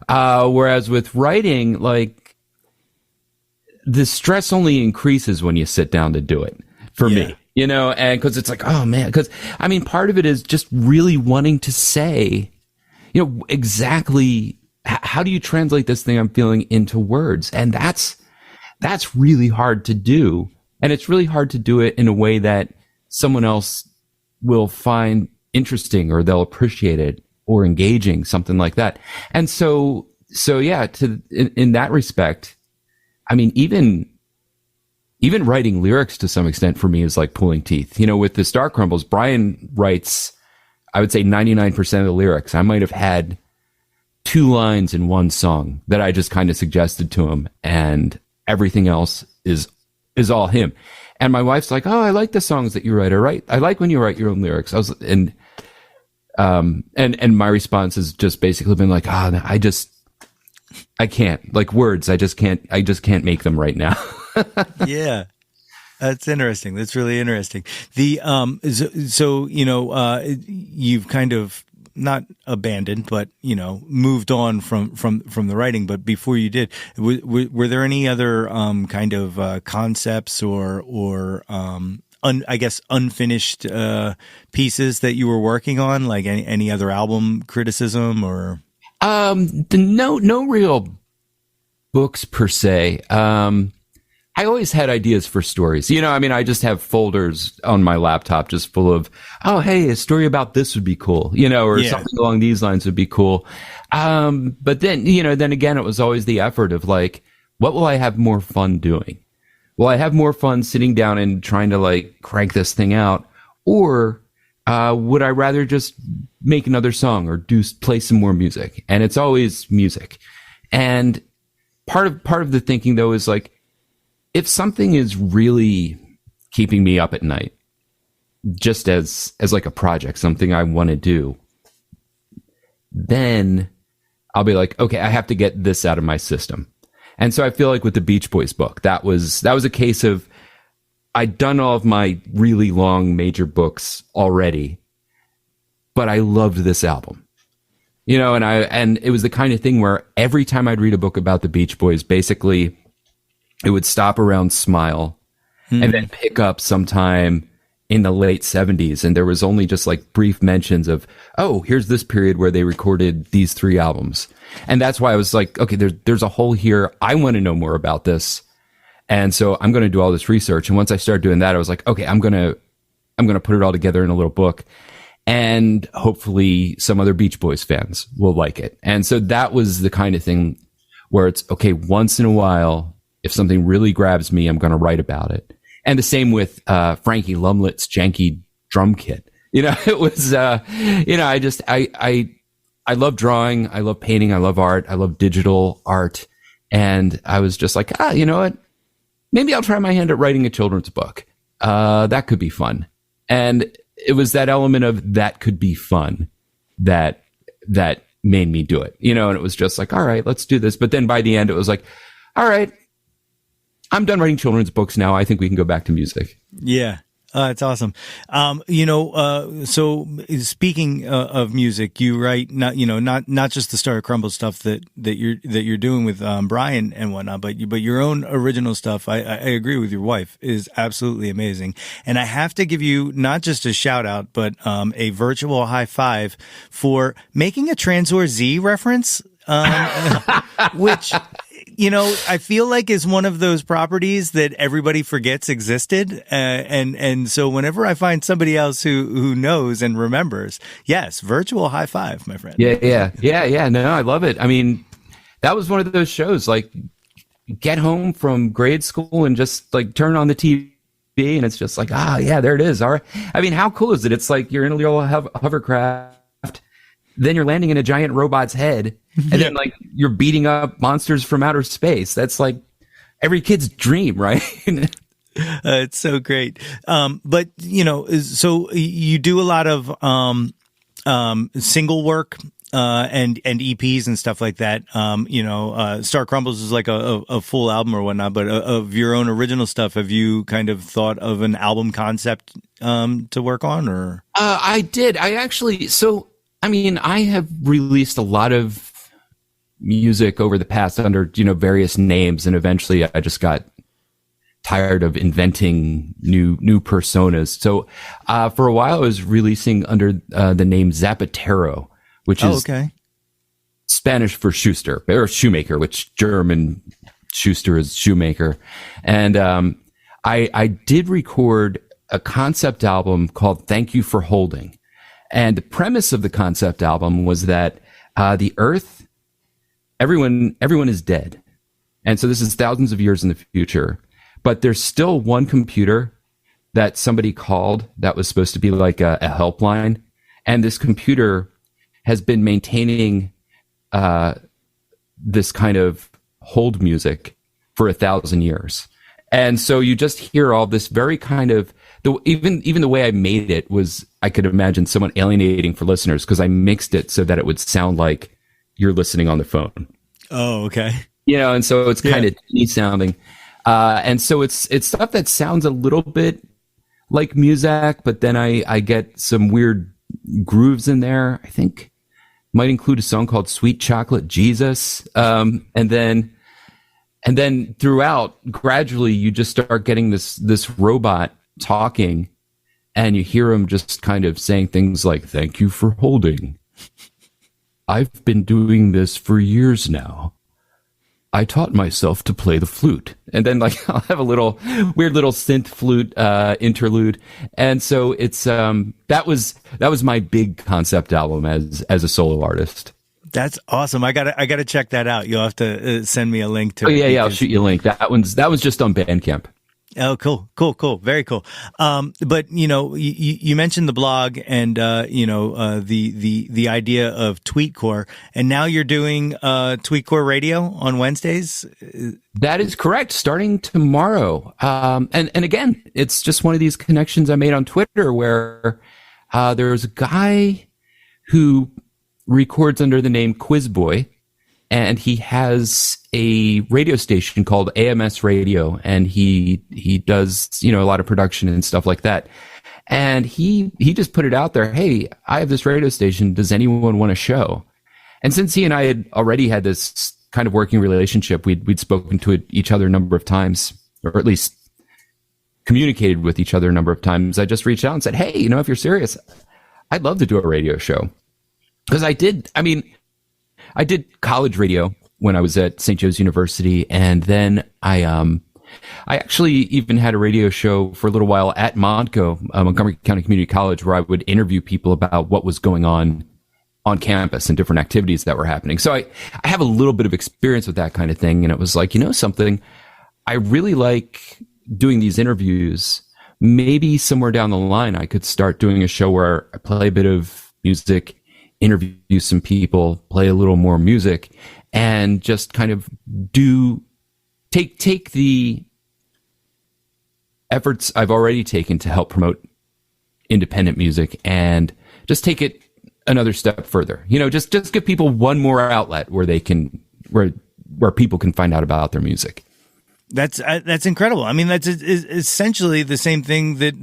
Whereas with writing, like, the stress only increases when you sit down to do it for me, and because it's like, oh man, because I mean, part of it is just really wanting to say, exactly how do you translate this thing I'm feeling into words? And that's really hard to do. And it's really hard to do it in a way that someone else will find interesting or they'll appreciate it or engaging, something like that. And so yeah, in that respect, I mean, even writing lyrics to some extent for me is like pulling teeth. With the Star Crumbles, Brian writes, I would say 99% of the lyrics. I might have had 2 lines in one song that I just kind of suggested to him, and everything else is all him. And my wife's like, "Oh, I like the songs that you write. I like when you write your own lyrics." And my response has just basically been like, I can't, like, words. I just can't make them right now. Yeah. That's interesting. That's really interesting. You've kind of not abandoned, but, moved on from the writing. But before you did, were there any other, kind of, concepts or I guess unfinished, pieces that you were working on, like any other album criticism or? No real books per se. I always had ideas for stories. I just have folders on my laptop just full of, oh, hey, a story about this would be cool, or something along these lines would be cool. But then, then again, it was always the effort of like, what will I have more fun doing? Will I have more fun sitting down and trying to like crank this thing out? Or would I rather just make another song or play some more music? And it's always music. And part of the thinking though is like, if something is really keeping me up at night, just as like a project, something I want to do, then I'll be like, okay, I have to get this out of my system. And so I feel like with the Beach Boys book, that was a case of, I'd done all of my really long major books already, but I loved this album, and it was the kind of thing where every time I'd read a book about the Beach Boys, basically it would stop around Smile and then pick up sometime in the late 70s. And there was only just like brief mentions of, oh, here's this period where they recorded these 3 albums. And that's why I was like, okay, there's a hole here. I want to know more about this. And so I'm going to do all this research. And once I started doing that, I was like, okay, I'm going to put it all together in a little book, and hopefully some other Beach Boys fans will like it. And so that was the kind of thing where it's okay, once in a while, if something really grabs me, I'm going to write about it. And the same with Frankie Lumlet's janky drum kit. It was, I love drawing. I love painting. I love art. I love digital art. And I was just like, you know what? Maybe I'll try my hand at writing a children's book. That could be fun. And it was that element of that could be fun that made me do it, and it was just like, all right, let's do this. But then by the end, it was like, all right, I'm done writing children's books now. I think we can go back to music. Yeah. It's awesome. So speaking of music, you write not just the Star Crumble stuff that you're doing with Brian and whatnot, but your own original stuff. I agree with your wife is absolutely amazing, and I have to give you not just a shout out, but a virtual high five for making a Transor Z reference, which. I feel like is one of those properties that everybody forgets existed. And so whenever I find somebody else who knows and remembers, yes, virtual high five, my friend. Yeah. No, I love it. I mean, that was one of those shows, like get home from grade school and just like turn on the TV and it's just like, yeah, there it is. All right. I mean, how cool is it? It's like you're in a little hovercraft. Then you're landing in a giant robot's head, and then like you're beating up monsters from outer space. That's like every kid's dream, right? It's so great. But so you do a lot of single work and EPs and stuff like that. Star Crumbles is like a full album or whatnot. But of your own original stuff, have you kind of thought of an album concept to work on, or? I did. I have released a lot of music over the past under, various names. And eventually I just got tired of inventing new personas. So, for a while I was releasing under the name Zapatero, which is Spanish for Schuster or shoemaker, which German Schuster is shoemaker. And, I did record a concept album called Thank You for Holding. And the premise of the concept album was that the Earth, everyone is dead. And so this is thousands of years in the future. But there's still one computer that somebody called that was supposed to be like a helpline. And this computer has been maintaining this kind of hold music for 1,000 years. And so you just hear all this very kind of, even the way I made it was, I could imagine someone alienating for listeners because I mixed it so that it would sound like you're listening on the phone. Oh, okay. And so it's kind of neat sounding. And so it's stuff that sounds a little bit like Muzak, but then I get some weird grooves in there. I think might include a song called Sweet Chocolate Jesus. And then throughout, gradually, you just start getting this robot talking, and you hear him just kind of saying things like, "Thank you for holding. I've been doing this for years now. I taught myself to play the flute." And then like I'll have a little weird little synth flute interlude. And so it's that was my big concept album as a solo artist. That's awesome. I gotta check that out. You'll have to send me a link to it. Yeah, I'll shoot you a link. That one's just on Bandcamp. Oh, cool. Very cool. But you mentioned the blog and the idea of Tweetcore, and now you're doing Tweetcore Radio on Wednesdays. That is correct. Starting tomorrow. And again, it's just one of these connections I made on Twitter where there's a guy who records under the name Quizboy, and he has a radio station called AMS Radio, and he does, a lot of production and stuff like that. And he just put it out there, "Hey, I have this radio station. Does anyone want a show?" And since he and I had already had this kind of working relationship, we'd spoken to each other a number of times, or at least communicated with each other a number of times. I just reached out and said, "Hey, if you're serious, I'd love to do a radio show." Because I did college radio when I was at St. Joe's University, and then I actually even had a radio show for a little while at Montco, Montgomery County Community College, where I would interview people about what was going on campus and different activities that were happening. So I have a little bit of experience with that kind of thing, and it was like, something, I really like doing these interviews. Maybe somewhere down the line, I could start doing a show where I play a bit of music, interview some people, play a little more music, and just kind of take the efforts I've already taken to help promote independent music and just take it another step further. Just give people one more outlet where they can, where people can find out about their music. That's incredible. I mean, that's essentially the same thing that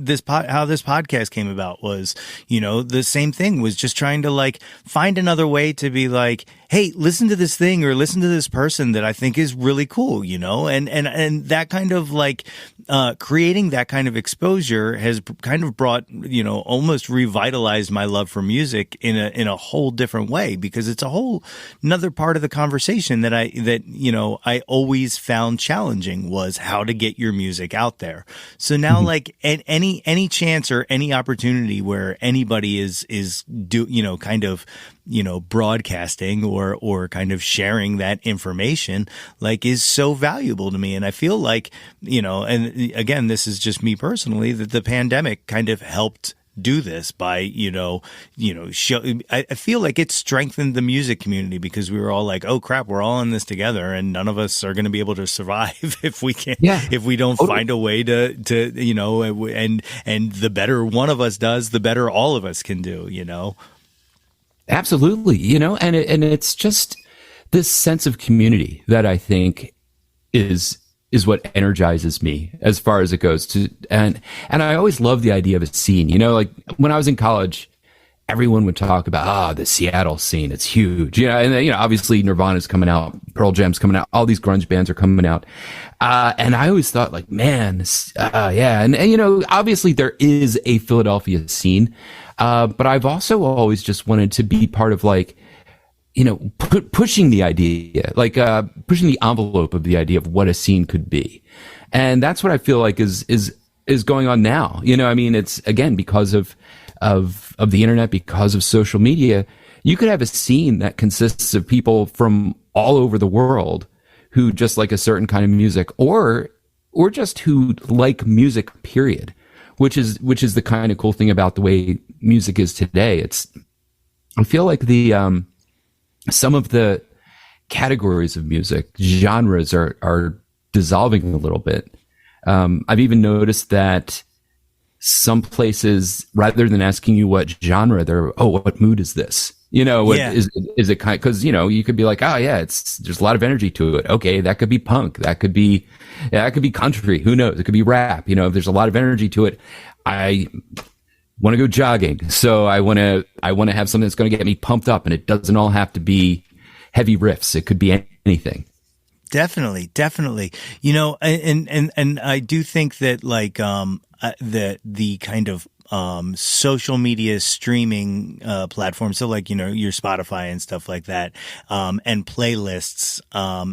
how this podcast came about was, the same thing was just trying to like find another way to be like, hey, listen to this thing or listen to this person that I think is really cool, and that kind of like, creating that kind of exposure has kind of brought, almost revitalized my love for music in a whole different way, because it's a whole another part of the conversation that I always found challenging was how to get your music out there. So now like at any chance or any opportunity where anybody is broadcasting or kind of sharing that information, like, is so valuable to me. And I feel like, and again, this is just me personally, that the pandemic kind of helped do this by, I feel like it strengthened the music community, because we were all like, oh crap, we're all in this together and none of us are going to be able to survive if we can't, if we don't find a way to, and the better one of us does, the better all of us can do, Absolutely. And it's just this sense of community that I think is what energizes me as far as it goes to, and I always loved the idea of a scene, like when I was in college, everyone would talk about, the Seattle scene, it's huge, and obviously Nirvana's coming out, Pearl Jam's coming out, all these grunge bands are coming out. And I always thought like, man, yeah. And obviously there is a Philadelphia scene. But I've also always just wanted to be part of like, pushing the idea, like, pushing the envelope of the idea of what a scene could be. And that's what I feel like is going on now. It's again, because of the internet, because of social media, you could have a scene that consists of people from all over the world who just like a certain kind of music or just who like music, period. Which is the kind of cool thing about the way music is today. I feel like some of the categories of music, genres are dissolving a little bit. I've even noticed that some places, rather than asking you what genre, what mood is this? Is it kind of, because, you could be like, oh yeah, there's a lot of energy to it. Okay. That could be punk. That could be country. Who knows? It could be rap. If there's a lot of energy to it, I want to go jogging. So I want to have something that's going to get me pumped up, and it doesn't all have to be heavy riffs. It could be anything. Definitely. And I do think that like, the kind of, social media streaming platforms, so like your Spotify and stuff like that, and playlists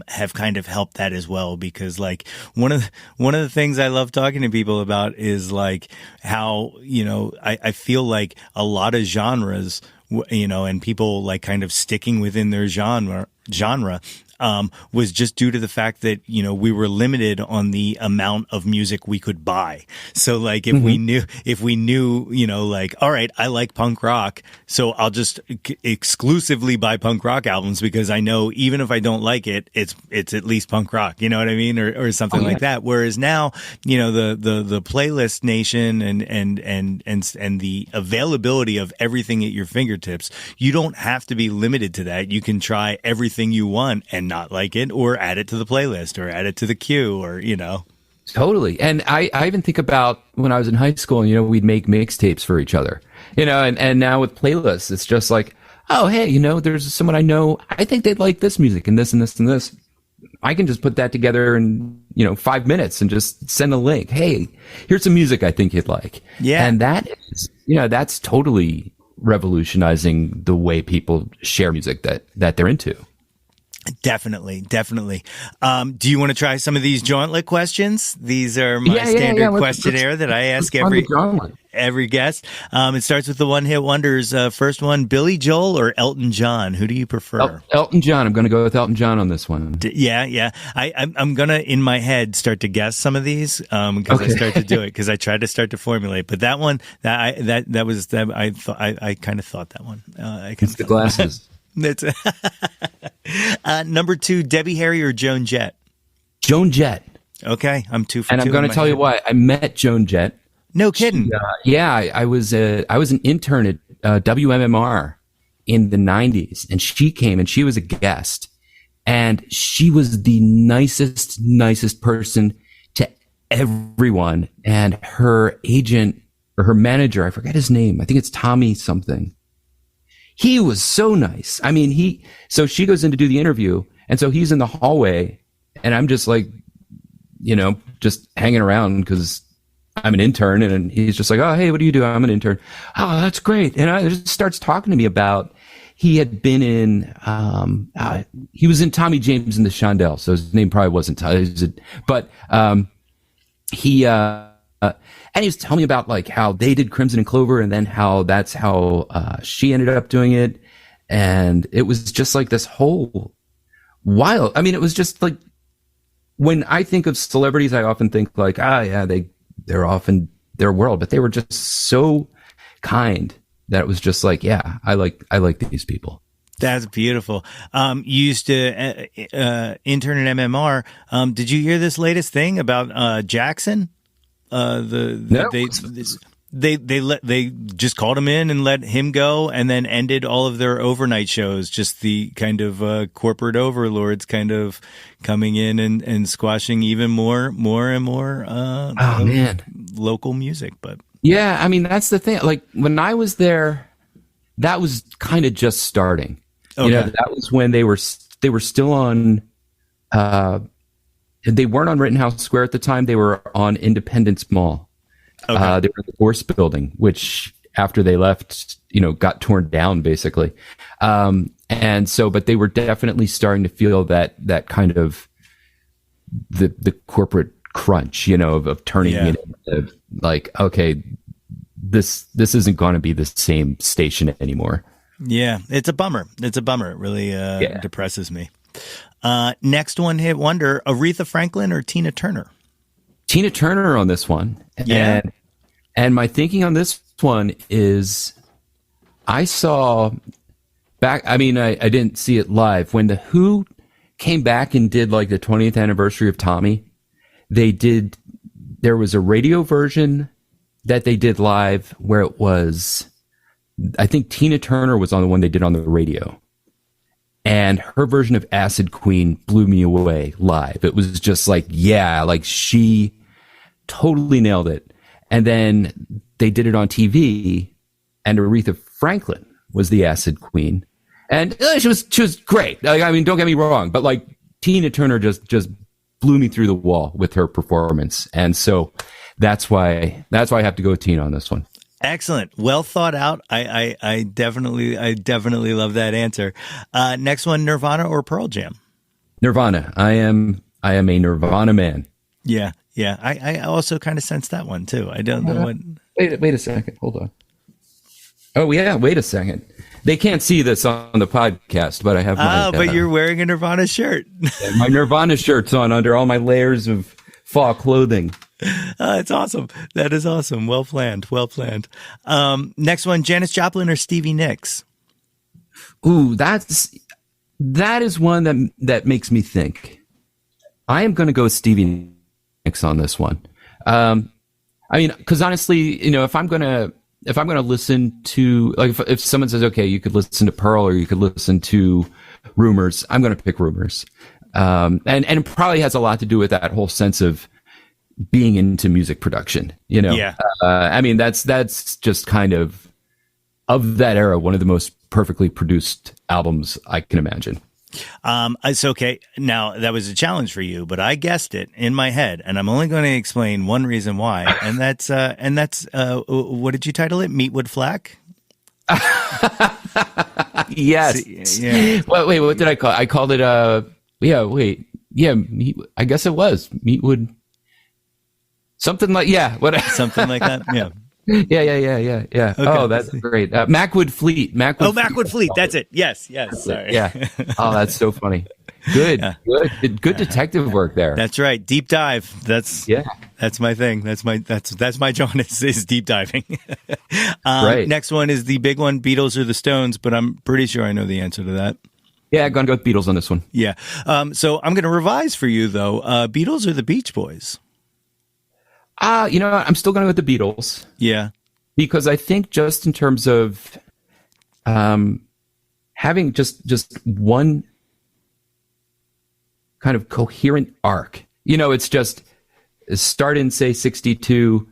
have kind of helped that as well, because like one of the things I love talking to people about is like how I feel like a lot of genres, and people like kind of sticking within their genre was just due to the fact that, we were limited on the amount of music we could buy. So like if we knew, like, all right, I like punk rock, so I'll just exclusively buy punk rock albums, because I know even if I don't like it, it's at least punk rock, you know what I mean? Or something like that. Whereas now, the playlist nation and the availability of everything at your fingertips, you don't have to be limited to that. You can try everything you want and not like it, or add it to the playlist, or add it to the queue, or Totally. And I even think about when I was in high school, and we'd make mixtapes for each other, and now with playlists, it's just like, oh hey, there's someone I know, I think they'd like this music and this and this and this. I can just put that together in 5 minutes and just send a link. Hey, here's some music I think you'd like. Yeah. And that is, that's totally revolutionizing the way people share music that they're into. Definitely. Do you want to try some of these Jauntlet questions? These are my standard questionnaire that I ask every guest. It starts with the one-hit wonders. First one, Billy Joel or Elton John? Who do you prefer? Elton John. I'm going to go with Elton John on this one. I'm going to, in my head, start to guess some of these because I start to do it, because I tried to start to formulate. But that one, I kind of thought that one. It's the glasses. Number 2, Debbie Harry or Joan Jett? Joan Jett. Okay, I'm 2 for 2. And I'm going to tell you why. I met Joan Jett. No kidding. Yeah, I was an intern at WMMR in the 90s, and she came and she was a guest, and she was the nicest person to everyone. And her agent or her manager, I forget his name. I think it's Tommy something. He was so nice. I mean, so she goes in to do the interview, and so he's in the hallway, and I'm just like, just hanging around because I'm an intern, and he's just like, oh, hey, what do you do? I'm an intern. Oh, that's great. And I just starts talking to me about, he had been in, he was in Tommy James and the Shondells, so his name probably wasn't, but and he was telling me about like how they did Crimson and Clover, and then that's how she ended up doing it. And it was just like this whole wild, I mean, it was just like, when I think of celebrities, I often think like, they're off in their world, but they were just so kind that it was just like, yeah, I like these people. That's beautiful. You used to intern at MMR. Did you hear this latest thing about Jackson? No. They just called him in and let him go, and then ended all of their overnight shows. Just the kind of corporate overlords kind of coming in and squashing even more and more. Local music. But yeah, I mean that's the thing. Like when I was there, that was kind of just starting. Okay. That was when they were still on. They weren't on Rittenhouse Square at the time. They were on Independence Mall. Okay. They were in the Gorse building, which after they left, got torn down basically. And so, but they were definitely starting to feel that kind of the corporate crunch, of turning it into like, okay, this isn't going to be the same station anymore. Yeah. It's a bummer. It really depresses me. Next one hit wonder, Aretha Franklin or Tina Turner? Tina Turner on this one. Yeah. And my thinking on this one is I saw back, I mean, I didn't see it live. When the Who came back and did like the 20th anniversary of Tommy, there was a radio version that they did live where it was, I think Tina Turner was on the one they did on the radio. And her version of Acid Queen blew me away live. It was just like, yeah, like she totally nailed it. And then they did it on TV, and Aretha Franklin was the Acid Queen. And she was great. Like, I mean, don't get me wrong, but like Tina Turner just blew me through the wall with her performance. And so that's why I have to go with Tina on this one. Excellent. Well thought out. I definitely love that answer. Next one, Nirvana or Pearl Jam? Nirvana. I am a Nirvana man. Yeah. Yeah. I also kind of sense that one too. I don't know what. Wait a second. Hold on. Oh yeah. Wait a second. They can't see this on the podcast, but I have my. But you're wearing a Nirvana shirt. My Nirvana shirt's on under all my layers of fall clothing. It's awesome. That is awesome. Well planned. Next one, Janis Joplin or Stevie Nicks? Ooh, that is one that makes me think. I am going to go with Stevie Nicks on this one. I mean, because honestly, if I'm going to listen to, like, if someone says, okay, you could listen to Pearl or you could listen to Rumors, I'm going to pick Rumors. And it probably has a lot to do with that whole sense of being into music production, Yeah. I mean, that's just kind of that era, one of the most perfectly produced albums I can imagine. It's okay. Now, that was a challenge for you, but I guessed it in my head, and I'm only going to explain one reason why, and that's what did you title it? Meatwood Flack? Yes. Yeah. Well, wait, what did I call it? I called it, I guess it was Meatwood. Something like something like that. Yeah. Yeah. Okay. Oh, that's great. Macwood Fleet. Macwood Fleet. That's it. Yes. Sorry. Yeah. Oh, that's so funny. Good. Yeah. Good detective work there. That's right. Deep dive. That's my thing. That's my Jawn is deep diving. Right. Next one is the big one, Beatles or the Stones, but I'm pretty sure I know the answer to that. Yeah, I'm gonna go with Beatles on this one. Yeah. So I'm going to revise for you though. Beatles or the Beach Boys? You know what? I'm still going with the Beatles. Yeah. Because I think just in terms of having just one kind of coherent arc. You know, it's just start in, say, 62,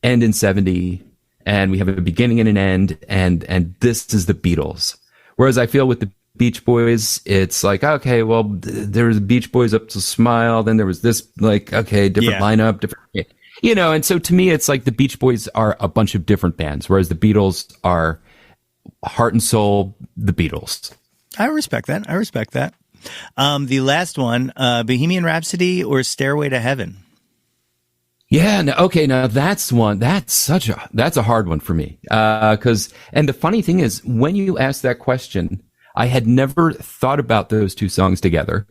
end in 70, and we have a beginning and an end, and this is the Beatles. Whereas I feel with the Beach Boys, it's like, okay, well, there was Beach Boys up to Smile, then there was this, like, okay, different lineup, different, you know, and so to me, it's like the Beach Boys are a bunch of different bands, whereas the Beatles are heart and soul, the Beatles. I respect that. The last one, Bohemian Rhapsody or Stairway to Heaven? Yeah. No, okay. Now that's a hard one for me. And the funny thing is, when you asked that question, I had never thought about those two songs together.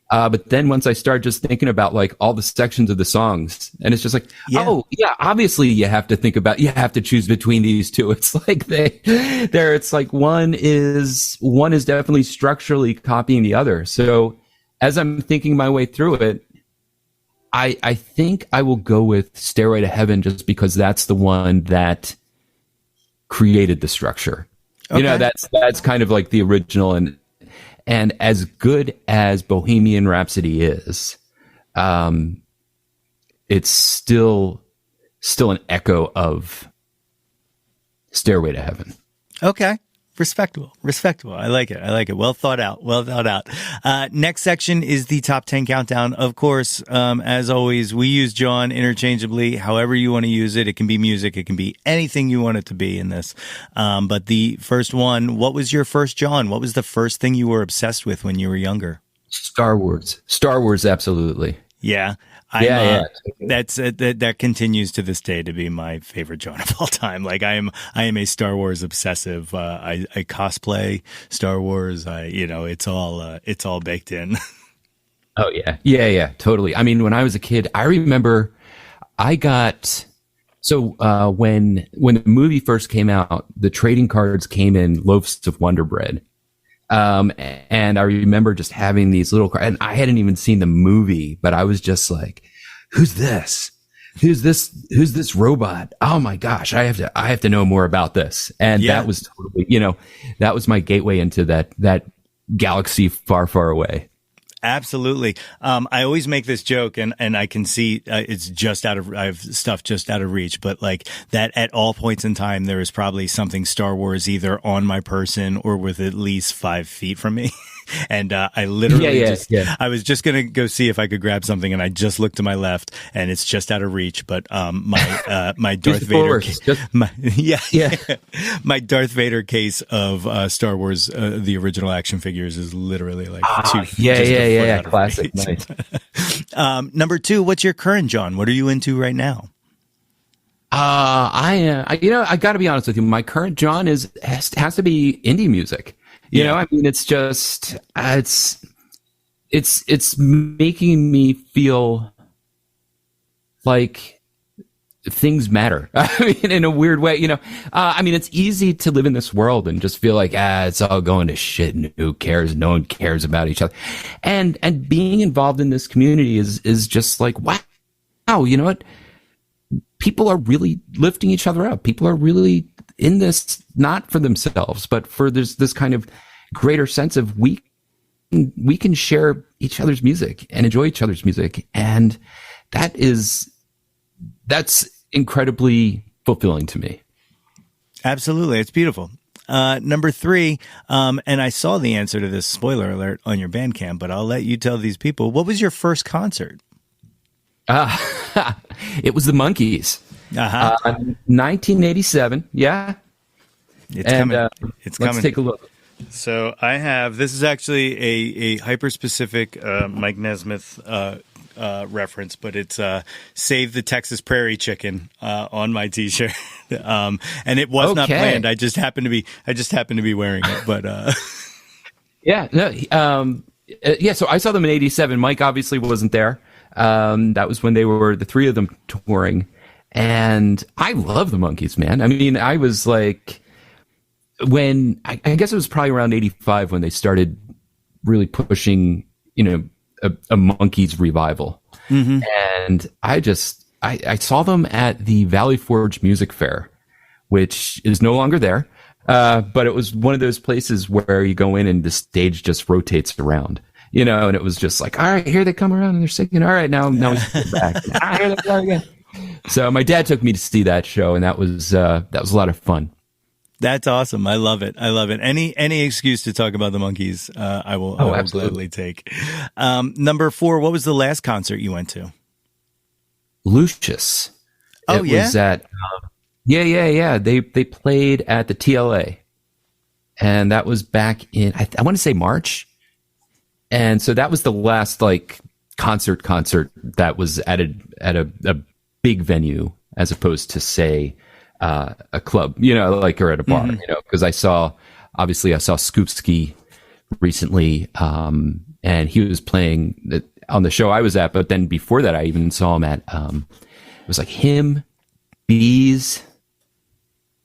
But then once I started just thinking about like all the sections of the songs, and it's just like, oh yeah, obviously you have to choose between these two. It's like it's like one is definitely structurally copying the other. So as I'm thinking my way through it, I think I will go with Stairway to Heaven just because that's the one that created the structure. Okay. You know, that's kind of like the original, and as good as Bohemian Rhapsody is, it's still an echo of Stairway to Heaven. Okay. Respectable. I like it. Well thought out. Next section is the top 10 countdown. Of course, as always, we use Jawn interchangeably. However you want to use it. It can be music. It can be anything you want it to be in this. But the first one, what was your first Jawn? What was the first thing you were obsessed with when you were younger? Star Wars, absolutely. Yeah. That continues to this day to be my favorite Jawn of all time. Like I am a Star Wars obsessive. I cosplay Star Wars. It's all baked in. Oh yeah, totally. I mean, when I was a kid, I remember when the movie first came out, the trading cards came in loaves of Wonder Bread. And I remember just having these little, and I hadn't even seen the movie, but I was just like, who's this? Who's this robot? Oh my gosh. I have to know more about this. And that was totally, that was my gateway into that galaxy far, far away. Absolutely. I always make this joke, and I can see it's I have stuff just out of reach, but like that at all points in time, there is probably something Star Wars either on my person or with at least 5 feet from me. And I literally I was just going to go see if I could grab something, and I just looked to my left, and it's just out of reach. But my Darth Vader my Darth Vader case of Star Wars, the original action figures, is literally like 2 feet. Classic. Nice. Number 2, what's your current Jawn? What are you into right now? I got to be honest with you. My current Jawn has to be indie music. You know, I mean, it's just, it's making me feel like things matter. I mean, in a weird way, I mean, it's easy to live in this world and just feel like, it's all going to shit and who cares? No one cares about each other. And being involved in this community is just like, wow, you know what? People are really lifting each other up. People are really in this, not for themselves, but for this kind of greater sense of we can share each other's music and enjoy each other's music. And that's incredibly fulfilling to me. Absolutely. It's beautiful. Number 3, and I saw the answer to this, spoiler alert, on your Bandcamp, but I'll let you tell these people, what was your first concert? It was the Monkees. 1987. Yeah. It's coming. Let's take a look. So this is actually a hyper-specific Mike Nesmith reference, but it's Save the Texas Prairie Chicken on my T-shirt. And it was not planned. I just happened to be wearing it, but so I saw them in 87. Mike obviously wasn't there. That was when they were the 3 of them touring. And I love the Monkees, man. I mean, I was like, I guess it was probably around 85 when they started really pushing, a Monkees revival. And I saw them at the Valley Forge Music Fair, which is no longer there. But it was one of those places where you go in and the stage just rotates around, and it was just like, all right, here they come around and they're singing. All right, now we get back. Here they go again. So my dad took me to see that show, and that was a lot of fun. That's awesome. I love it. Any excuse to talk about the Monkees, I will gladly take. Number 4, what was the last concert you went to? Lucius. Oh, it yeah? Was at, yeah. They played at the TLA, and that was back in, I want to say March. And so that was the last concert that was at a big venue, as opposed to, say, a club, or at a bar, because I saw Skupski recently, and he was playing on the show I was at, but then before that, I even saw him at, it was like him, Bees,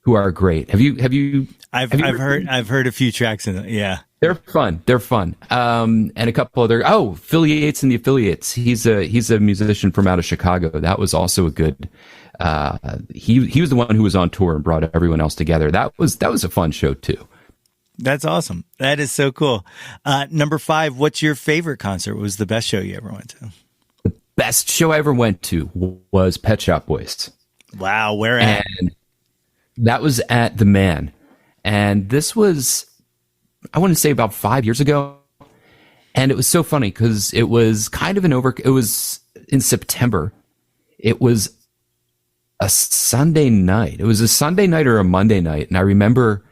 who are great. Have you? I've heard a few tracks in it. Yeah. They're fun. And a couple other, Affiliates and the Affiliates. He's a musician from out of Chicago. That was also a good, he was the one who was on tour and brought everyone else together. That was a fun show too. That's awesome. That is so cool. Number 5, what's your favorite concert? What was the best show you ever went to? The best show I ever went to was Pet Shop Boys. Wow. Where at? And that was at the Man. And this was, I want to say, about 5 years ago. And it was so funny because it was kind of it was in September. It was a Sunday night. It was a Sunday night or a Monday night. And I remember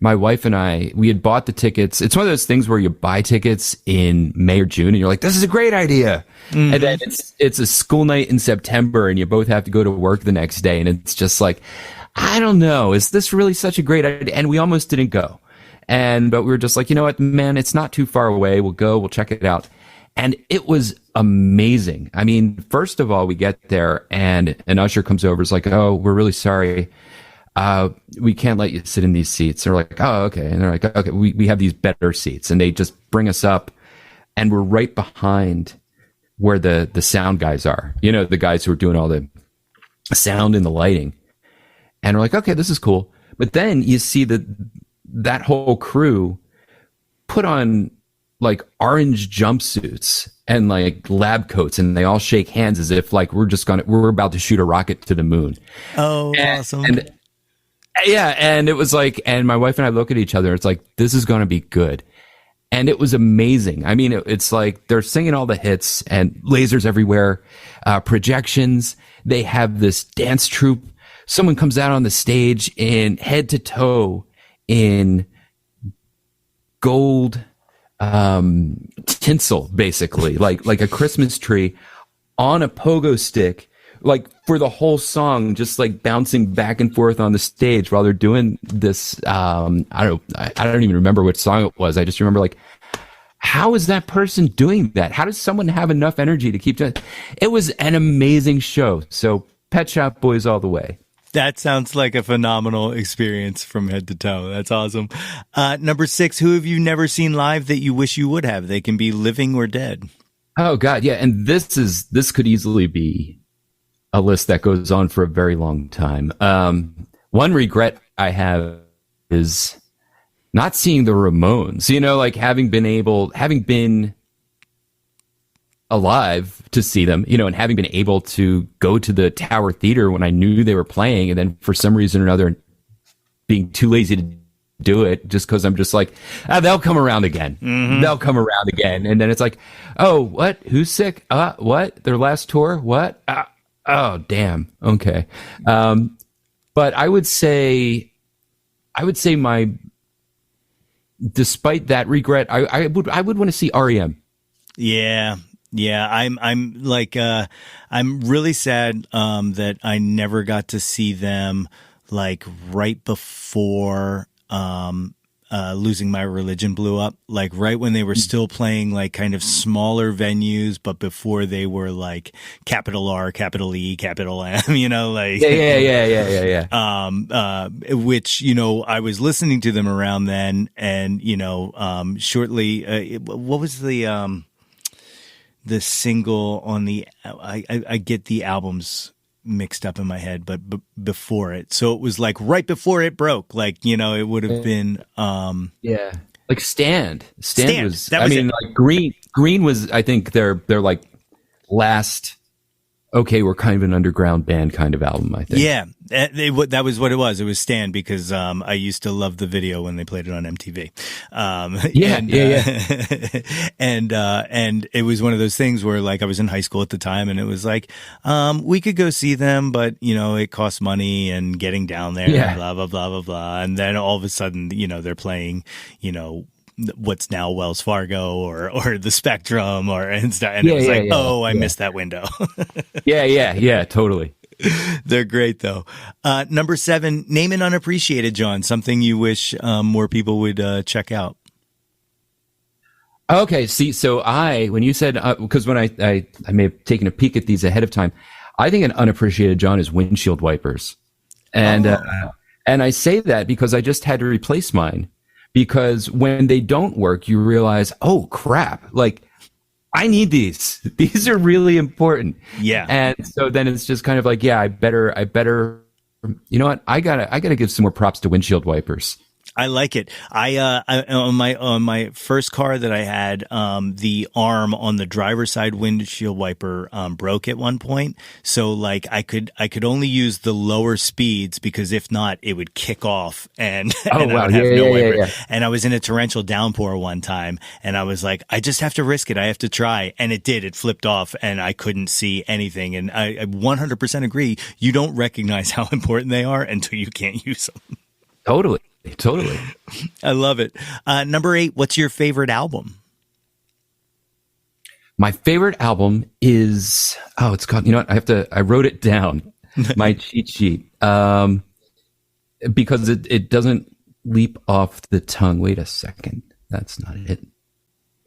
my wife and we had bought the tickets. It's one of those things where you buy tickets in May or June and you're like, this is a great idea. Mm-hmm. And then it's a school night in September and you both have to go to work the next day. And it's just like, I don't know, is this really such a great idea? And we almost didn't go. But we were just like, you know what, man, it's not too far away. We'll go, we'll check it out. And it was amazing. I mean, first of all, we get there and an usher comes over. It's like, oh, we're really sorry. We can't let you sit in these seats. They're like, oh, okay. And they're like, okay, we have these better seats. And they just bring us up and we're right behind where the sound guys are, the guys who are doing all the sound and the lighting. And we're like, okay, this is cool. But then you see that whole crew put on orange jumpsuits and lab coats, and they all shake hands as if we're about to shoot a rocket to the moon. Oh, awesome. And it was and my wife and I look at each other. It's like, this is going to be good. And it was amazing. I mean, it's like they're singing all the hits and lasers everywhere, projections. They have this dance troupe. Someone comes out on the stage in head to toe in gold tinsel, basically, like a Christmas tree on a pogo stick, for the whole song, just bouncing back and forth on the stage while they're doing this. I don't even remember what song it was. I just remember how is that person doing that? How does someone have enough energy to keep doing it? It was an amazing show. So Pet Shop Boys all the way. That sounds like a phenomenal experience from head to toe. That's awesome. Number 6, who have you never seen live that you wish you would have? They can be living or dead. Oh God. Yeah. And this could easily be a list that goes on for a very long time. One regret I have is not seeing the Ramones, having been alive to see them, and having been able to go to the Tower Theater when I knew they were playing, and then for some reason or another being too lazy to do it just because I'm just like, they'll come around again. Mm-hmm. They'll come around again. And then it's like, oh, what? Who's sick? What? Their last tour? What? Oh, damn. Okay. But I would say despite that regret, I would want to see REM. Yeah. Yeah, I'm really sad that I never got to see them right before Losing My Religion blew up, like right when they were still playing like kind of smaller venues, but before they were like capital R, capital E, capital M, like which, I was listening to them around then, and shortly, what was the single on the, I get the albums mixed up in my head, but before it, so it was like right before it broke, like it would have been like Stand was, that was like Green was, I think their like last, okay, we're kind of an underground band kind of album, I think. Yeah, that was what it was. It was Stand, because I used to love the video when they played it on MTV. And it was one of those things where like I was in high school at the time, and it was like we could go see them, but it costs money and getting down there, and blah blah blah blah blah. And then all of a sudden, they're playing, what's now Wells Fargo or the Spectrum and stuff. And it was I missed that window. yeah, totally. They're great though. Number 7, name an unappreciated, Jawn, something you wish more people would check out. Okay, see, so when you said, because when I may have taken a peek at these ahead of time, I think an unappreciated, Jawn, is windshield wipers. And I say that because I just had to replace mine. Because when they don't work, you realize, oh crap, like I need these. These are really important. Yeah. And so then it's just kind of like, I better, you know what? I gotta give some more props to windshield wipers. I like it. I on my first car that I had, the arm on the driver's side windshield wiper broke at one point. So like I could only use the lower speeds, because if not, it would kick off and I would have no wiper. Yeah. And I was in a torrential downpour one time, and I was like, I just have to risk it. I have to try. And it did. It flipped off, and I couldn't see anything. And I 100% agree. You don't recognize how important they are until you can't use them. Totally. I love it. Number 8, what's your favorite album? My favorite album is, it's called, I wrote it down, my cheat sheet, because it doesn't leap off the tongue. Wait a second. That's not it.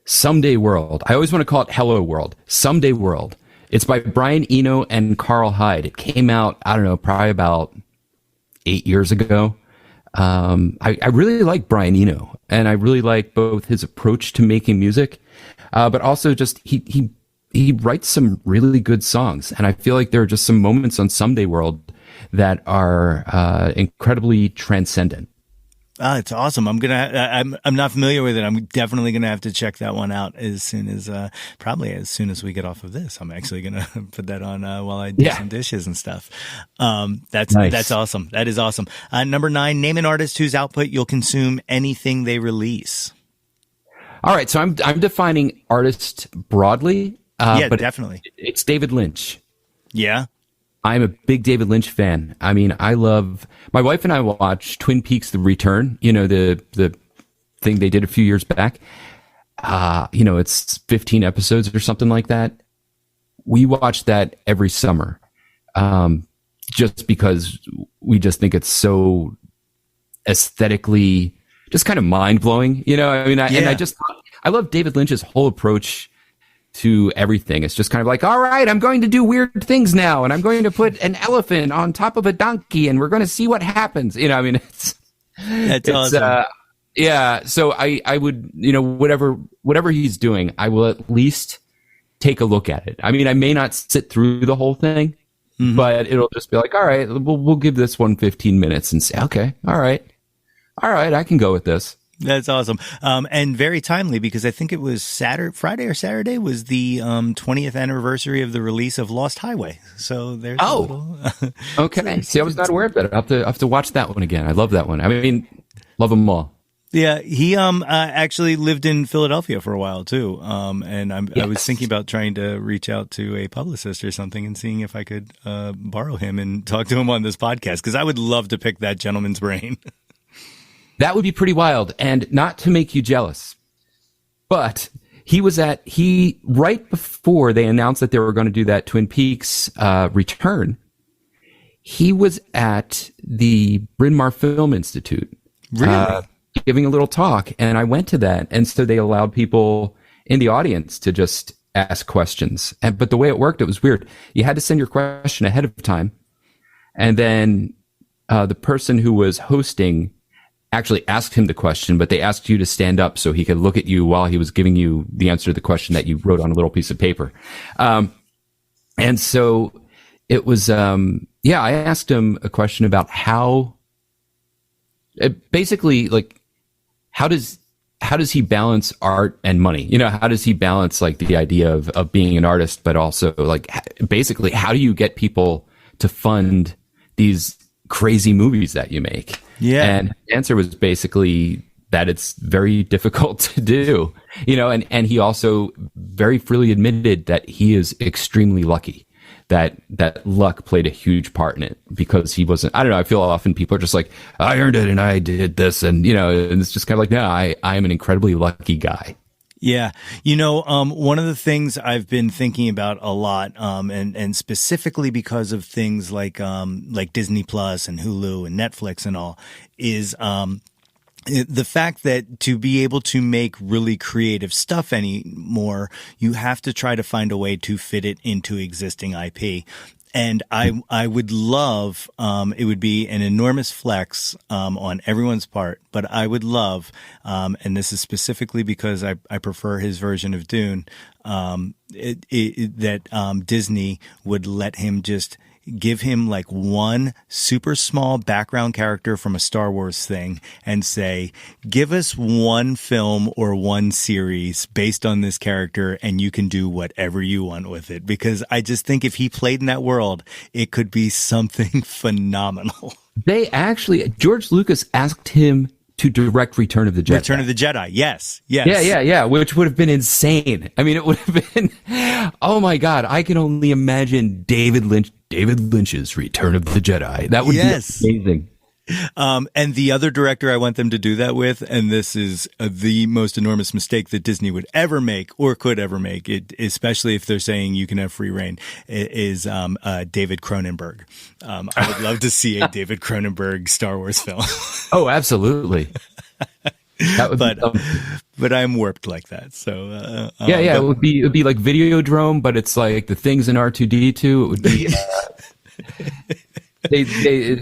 Someday World. I always want to call it Hello World. Someday World. It's by Brian Eno and Carl Hyde. It came out, I don't know, probably about 8 years ago. I really like Brian Eno, and I really like both his approach to making music, but also just he writes some really good songs. And I feel like there are just some moments on Someday World that are incredibly transcendent. It's awesome. I'm not familiar with it. I'm definitely gonna have to check that one out as soon as we get off of this. I'm actually gonna put that on while I do some dishes and stuff. That's awesome. That is awesome. Number 9, name an artist whose output you'll consume anything they release. All right, so I'm defining artist broadly. But definitely. It's David Lynch. Yeah. I'm a big David Lynch fan. I mean, my wife and I watched Twin Peaks: The Return, the thing they did a few years back. It's 15 episodes or something like that. We watch that every summer. Just because we just think it's so aesthetically just kind of mind blowing, I love David Lynch's whole approach to everything. It's just kind of like, all right, I'm going to do weird things now, and I'm going to put an elephant on top of a donkey, and we're going to see what happens. It's awesome. So I would, whatever he's doing, I will at least take a look at it. I mean, I may not sit through the whole thing, but it'll just be like, all right, we'll give this one 15 minutes and say, okay, all right, I can go with this. That's awesome. And very timely, because I think it was Friday or Saturday was the 20th anniversary of the release of Lost Highway. So there's a little... Okay. See, I was not aware of that. I'll have to watch that one again. I love that one. I mean, love them all. Yeah, he actually lived in Philadelphia for a while too. And I was thinking about trying to reach out to a publicist or something and seeing if I could borrow him and talk to him on this podcast, because I would love to pick that gentleman's brain. That would be pretty wild, and not to make you jealous, but right before they announced that they were going to do that Twin Peaks return, he was at the Bryn Mawr Film Institute. Really? giving a little talk, and I went to that. And so they allowed people in the audience to just ask questions. But the way it worked, it was weird. You had to send your question ahead of time. And then the person who was hosting actually asked him the question, but they asked you to stand up so he could look at you while he was giving you the answer to the question that you wrote on a little piece of paper. And so it was, I asked him a question about how does he balance art and money? You know, how does he balance like the idea of being an artist, but also like basically how do you get people to fund these crazy movies that you make? Yeah. And the answer was basically that it's very difficult to do, you know, and he also very freely admitted that he is extremely lucky, that luck played a huge part in it, because he wasn't, I don't know, I feel often people are just like, I earned it and I did this, and, you know, and it's just kind of like, no, I am an incredibly lucky guy. Yeah. You know, one of the things I've been thinking about a lot, and specifically because of things like Disney Plus and Hulu and Netflix and all, is, the fact that to be able to make really creative stuff anymore, you have to try to find a way to fit it into existing IP. And I would love, it would be an enormous flex, on everyone's part, but I would love, and this is specifically because I prefer his version of Dune, that Disney would let him just give him like one super small background character from a Star Wars thing and say, give us one film or one series based on this character and you can do whatever you want with it. Because I just think if he played in that world, it could be something phenomenal. George Lucas asked him to direct Return of the Jedi. Return of the Jedi, yes. Yeah, which would have been insane. I mean, it would have been, oh my God, I can only imagine David Lynch's Return of the Jedi. That would be amazing. And the other director I want them to do that with, and this is the most enormous mistake that Disney would ever make or could ever make, especially if they're saying you can have free reign, is David Cronenberg. I would love to see a David Cronenberg Star Wars film. Oh, absolutely. That would but I'm warped like that. So it would be like Videodrome, but it's like the things in R2D2. It would be.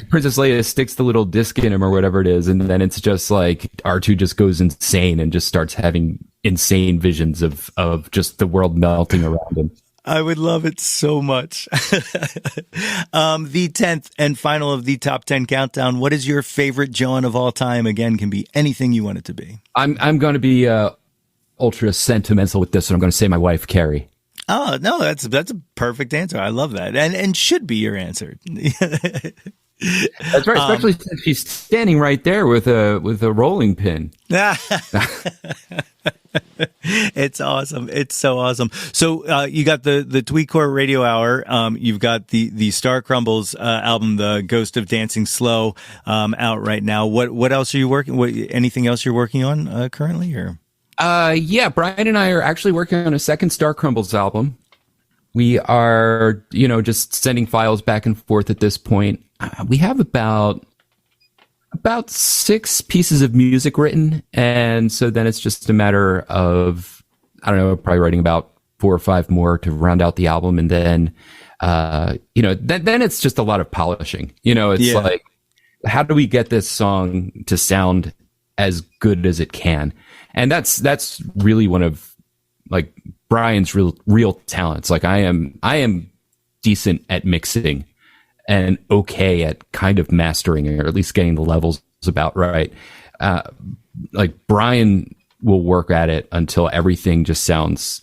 Princess Leia sticks the little disc in him or whatever it is, and then it's just like R2 just goes insane and just starts having insane visions of just the world melting around him. I would love it so much. The 10th and final of the top 10 countdown. What is your favorite Jawn of all time? Again, can be anything you want it to be. I'm going to be ultra sentimental with this, and I'm going to say my wife, Carrie. Oh, no, that's a perfect answer. I love that. And should be your answer. That's right, especially since she's standing right there with a rolling pin. It's awesome. It's so awesome. So you got the Tweetcore Radio Hour. You've got the Star Crumbles album, The Ghost of Dancing Slow, out right now. What else are you anything else you're working on currently, or? Yeah, Brian and I are actually working on a second Star Crumbles album. We are, just sending files back and forth at this point. We have about 6 pieces of music written, and so then it's just a matter of, I don't know, probably writing about 4 or 5 more to round out the album, and then, then it's just a lot of polishing. It's like, how do we get this song to sound as good as it can? And that's really one of like Brian's real talents. Like I am decent at mixing and okay at kind of mastering, or at least getting the levels about right. Like Brian will work at it until everything just sounds,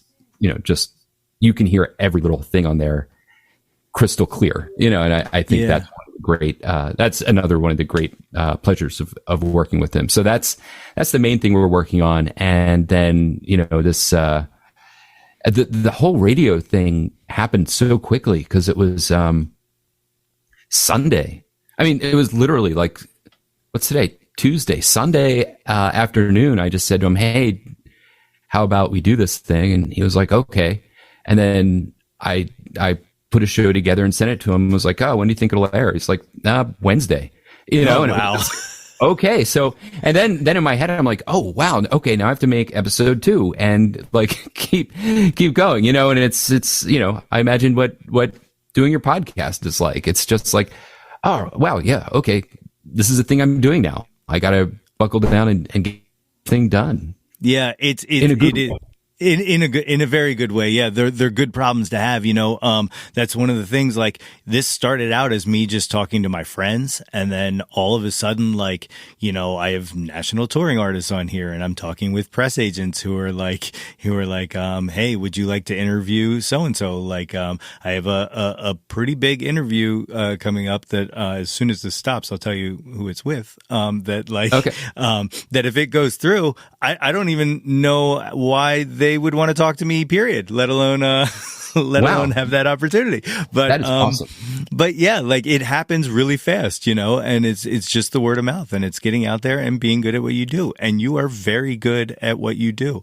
just you can hear every little thing on there crystal clear. And I think that's great. That's another one of the great pleasures of working with him. So that's the main thing we're working on. And then this the whole radio thing happened so quickly because it was Sunday. I mean, it was literally like, what's today? Tuesday, Sunday afternoon. I just said to him, "Hey, how about we do this thing?" And he was like, "Okay." And then I put a show together and sent it to him. I was like, "Oh, when do you think it'll air?" He's like, Wednesday." Oh, wow. Okay, so and then in my head I'm like, oh wow, okay, now I have to make episode 2 and like keep going, and it's I imagine what doing your podcast is like. It's just like, oh wow, yeah, okay, this is the thing I'm doing now. I gotta buckle down and get the thing done. Yeah, In a good way. In a very good way. Yeah, they're good problems to have. That's one of the things. Like, this started out as me just talking to my friends, and then all of a sudden, like, I have national touring artists on here, and I'm talking with press agents who are like, hey, would you like to interview so and so? Like, I have a pretty big interview coming up that as soon as this stops, I'll tell you who it's with. That if it goes through, I don't even know why they would want to talk to me, period, let alone alone have that opportunity. But that is awesome. But yeah, like, it happens really fast, and it's just the word of mouth, and it's getting out there and being good at what you do. And you are very good at what you do.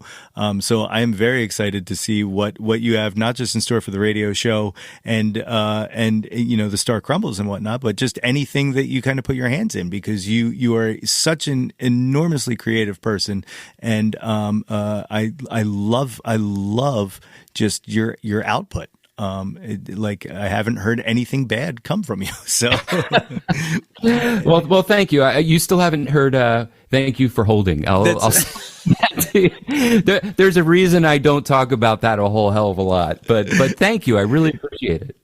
So I am very excited to see what you have, not just in store for the radio show and the Star Crumbles and whatnot, but just anything that you kind of put your hands in, because you are such an enormously creative person. And I love just your output. Like, I haven't heard anything bad come from you. So, well, thank you. You still haven't heard. Thank you for holding. I'll there's a reason I don't talk about that a whole hell of a lot, but thank you. I really appreciate it.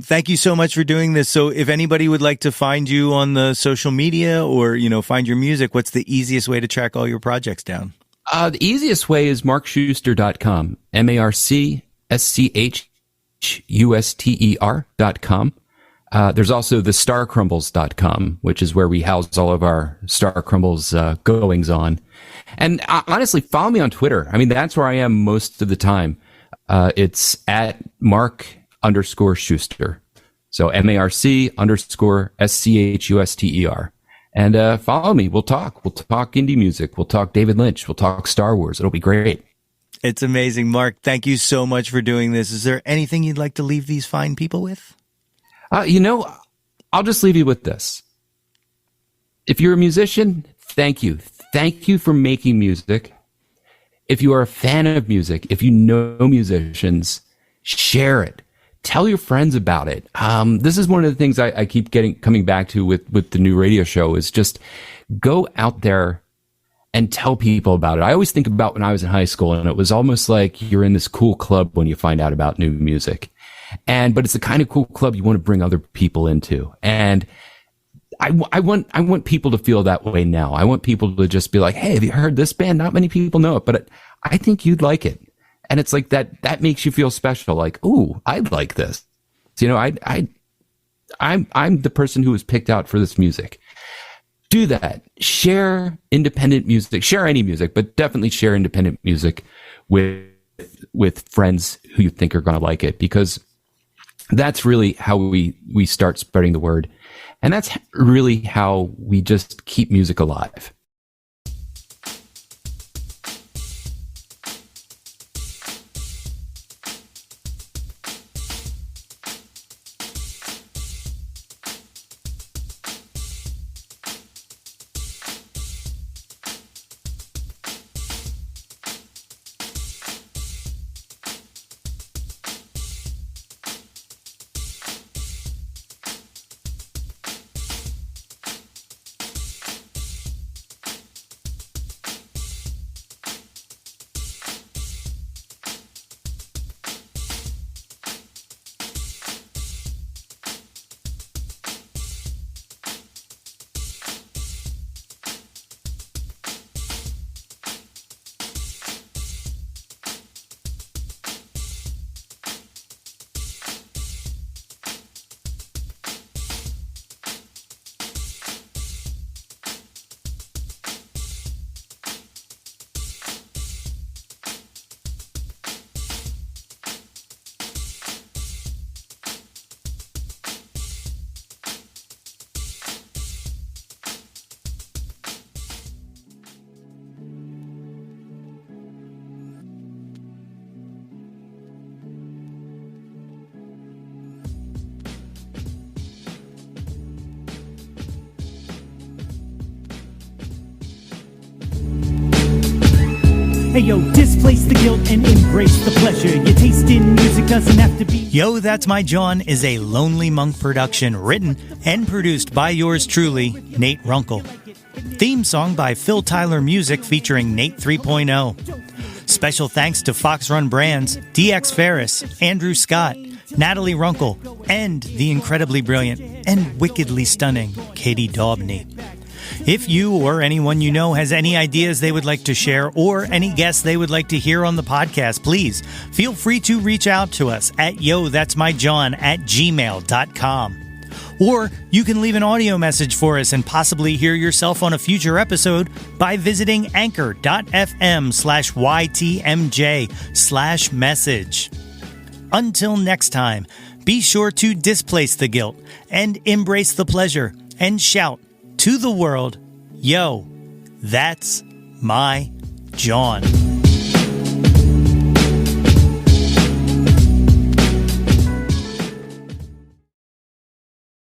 Thank you so much for doing this. So if anybody would like to find you on the social media or, find your music, what's the easiest way to track all your projects down? The easiest way is marcschuster.com, marcschuster.com. There's also the starcrumbles.com, which is where we house all of our Star Crumbles goings on. And honestly, follow me on Twitter. I mean, that's where I am most of the time. It's at Marc_Schuster. So MARC_SCHUSTER. And follow me. We'll talk. We'll talk indie music. We'll talk David Lynch. We'll talk Star Wars. It'll be great. It's amazing. Marc, thank you so much for doing this. Is there anything you'd like to leave these fine people with? I'll just leave you with this. If you're a musician, thank you. Thank you for making music. If you are a fan of music, if you know musicians, share it. Tell your friends about it. This is one of the things I keep coming back to with the new radio show is just go out there and tell people about it. I always think about when I was in high school, and it was almost like you're in this cool club when you find out about new music. But it's the kind of cool club you want to bring other people into. And I want people to feel that way now. I want people to just be like, hey, have you heard this band? Not many people know it, but I think you'd like it. And it's like that makes you feel special. Like, ooh, I'd like this. I'm the person who was picked out for this music. Do that. Share independent music. Share any music, but definitely share independent music with friends who you think are going to like it, because that's really how we start spreading the word. And that's really how we just keep music alive. Hey yo, displace the guilt and embrace the pleasure. Your taste in music doesn't have to be. Yo, That's My Jawn is a Lonely Monk production written and produced by yours truly, Nate Runkle. Theme song by Phil Tyler Music featuring Nate 3.0. Special thanks to Fox Run Brands, DX Ferris, Andrew Scott, Natalie Runkle, and the incredibly brilliant and wickedly stunning Katie Daubney. If you or anyone you know has any ideas they would like to share or any guests they would like to hear on the podcast, please feel free to reach out to us at yothat'smyjawn@gmail.com. Or you can leave an audio message for us and possibly hear yourself on a future episode by visiting anchor.fm/ytmj/message. Until next time, be sure to displace the guilt and embrace the pleasure and shout to the world, yo, that's my Jawn.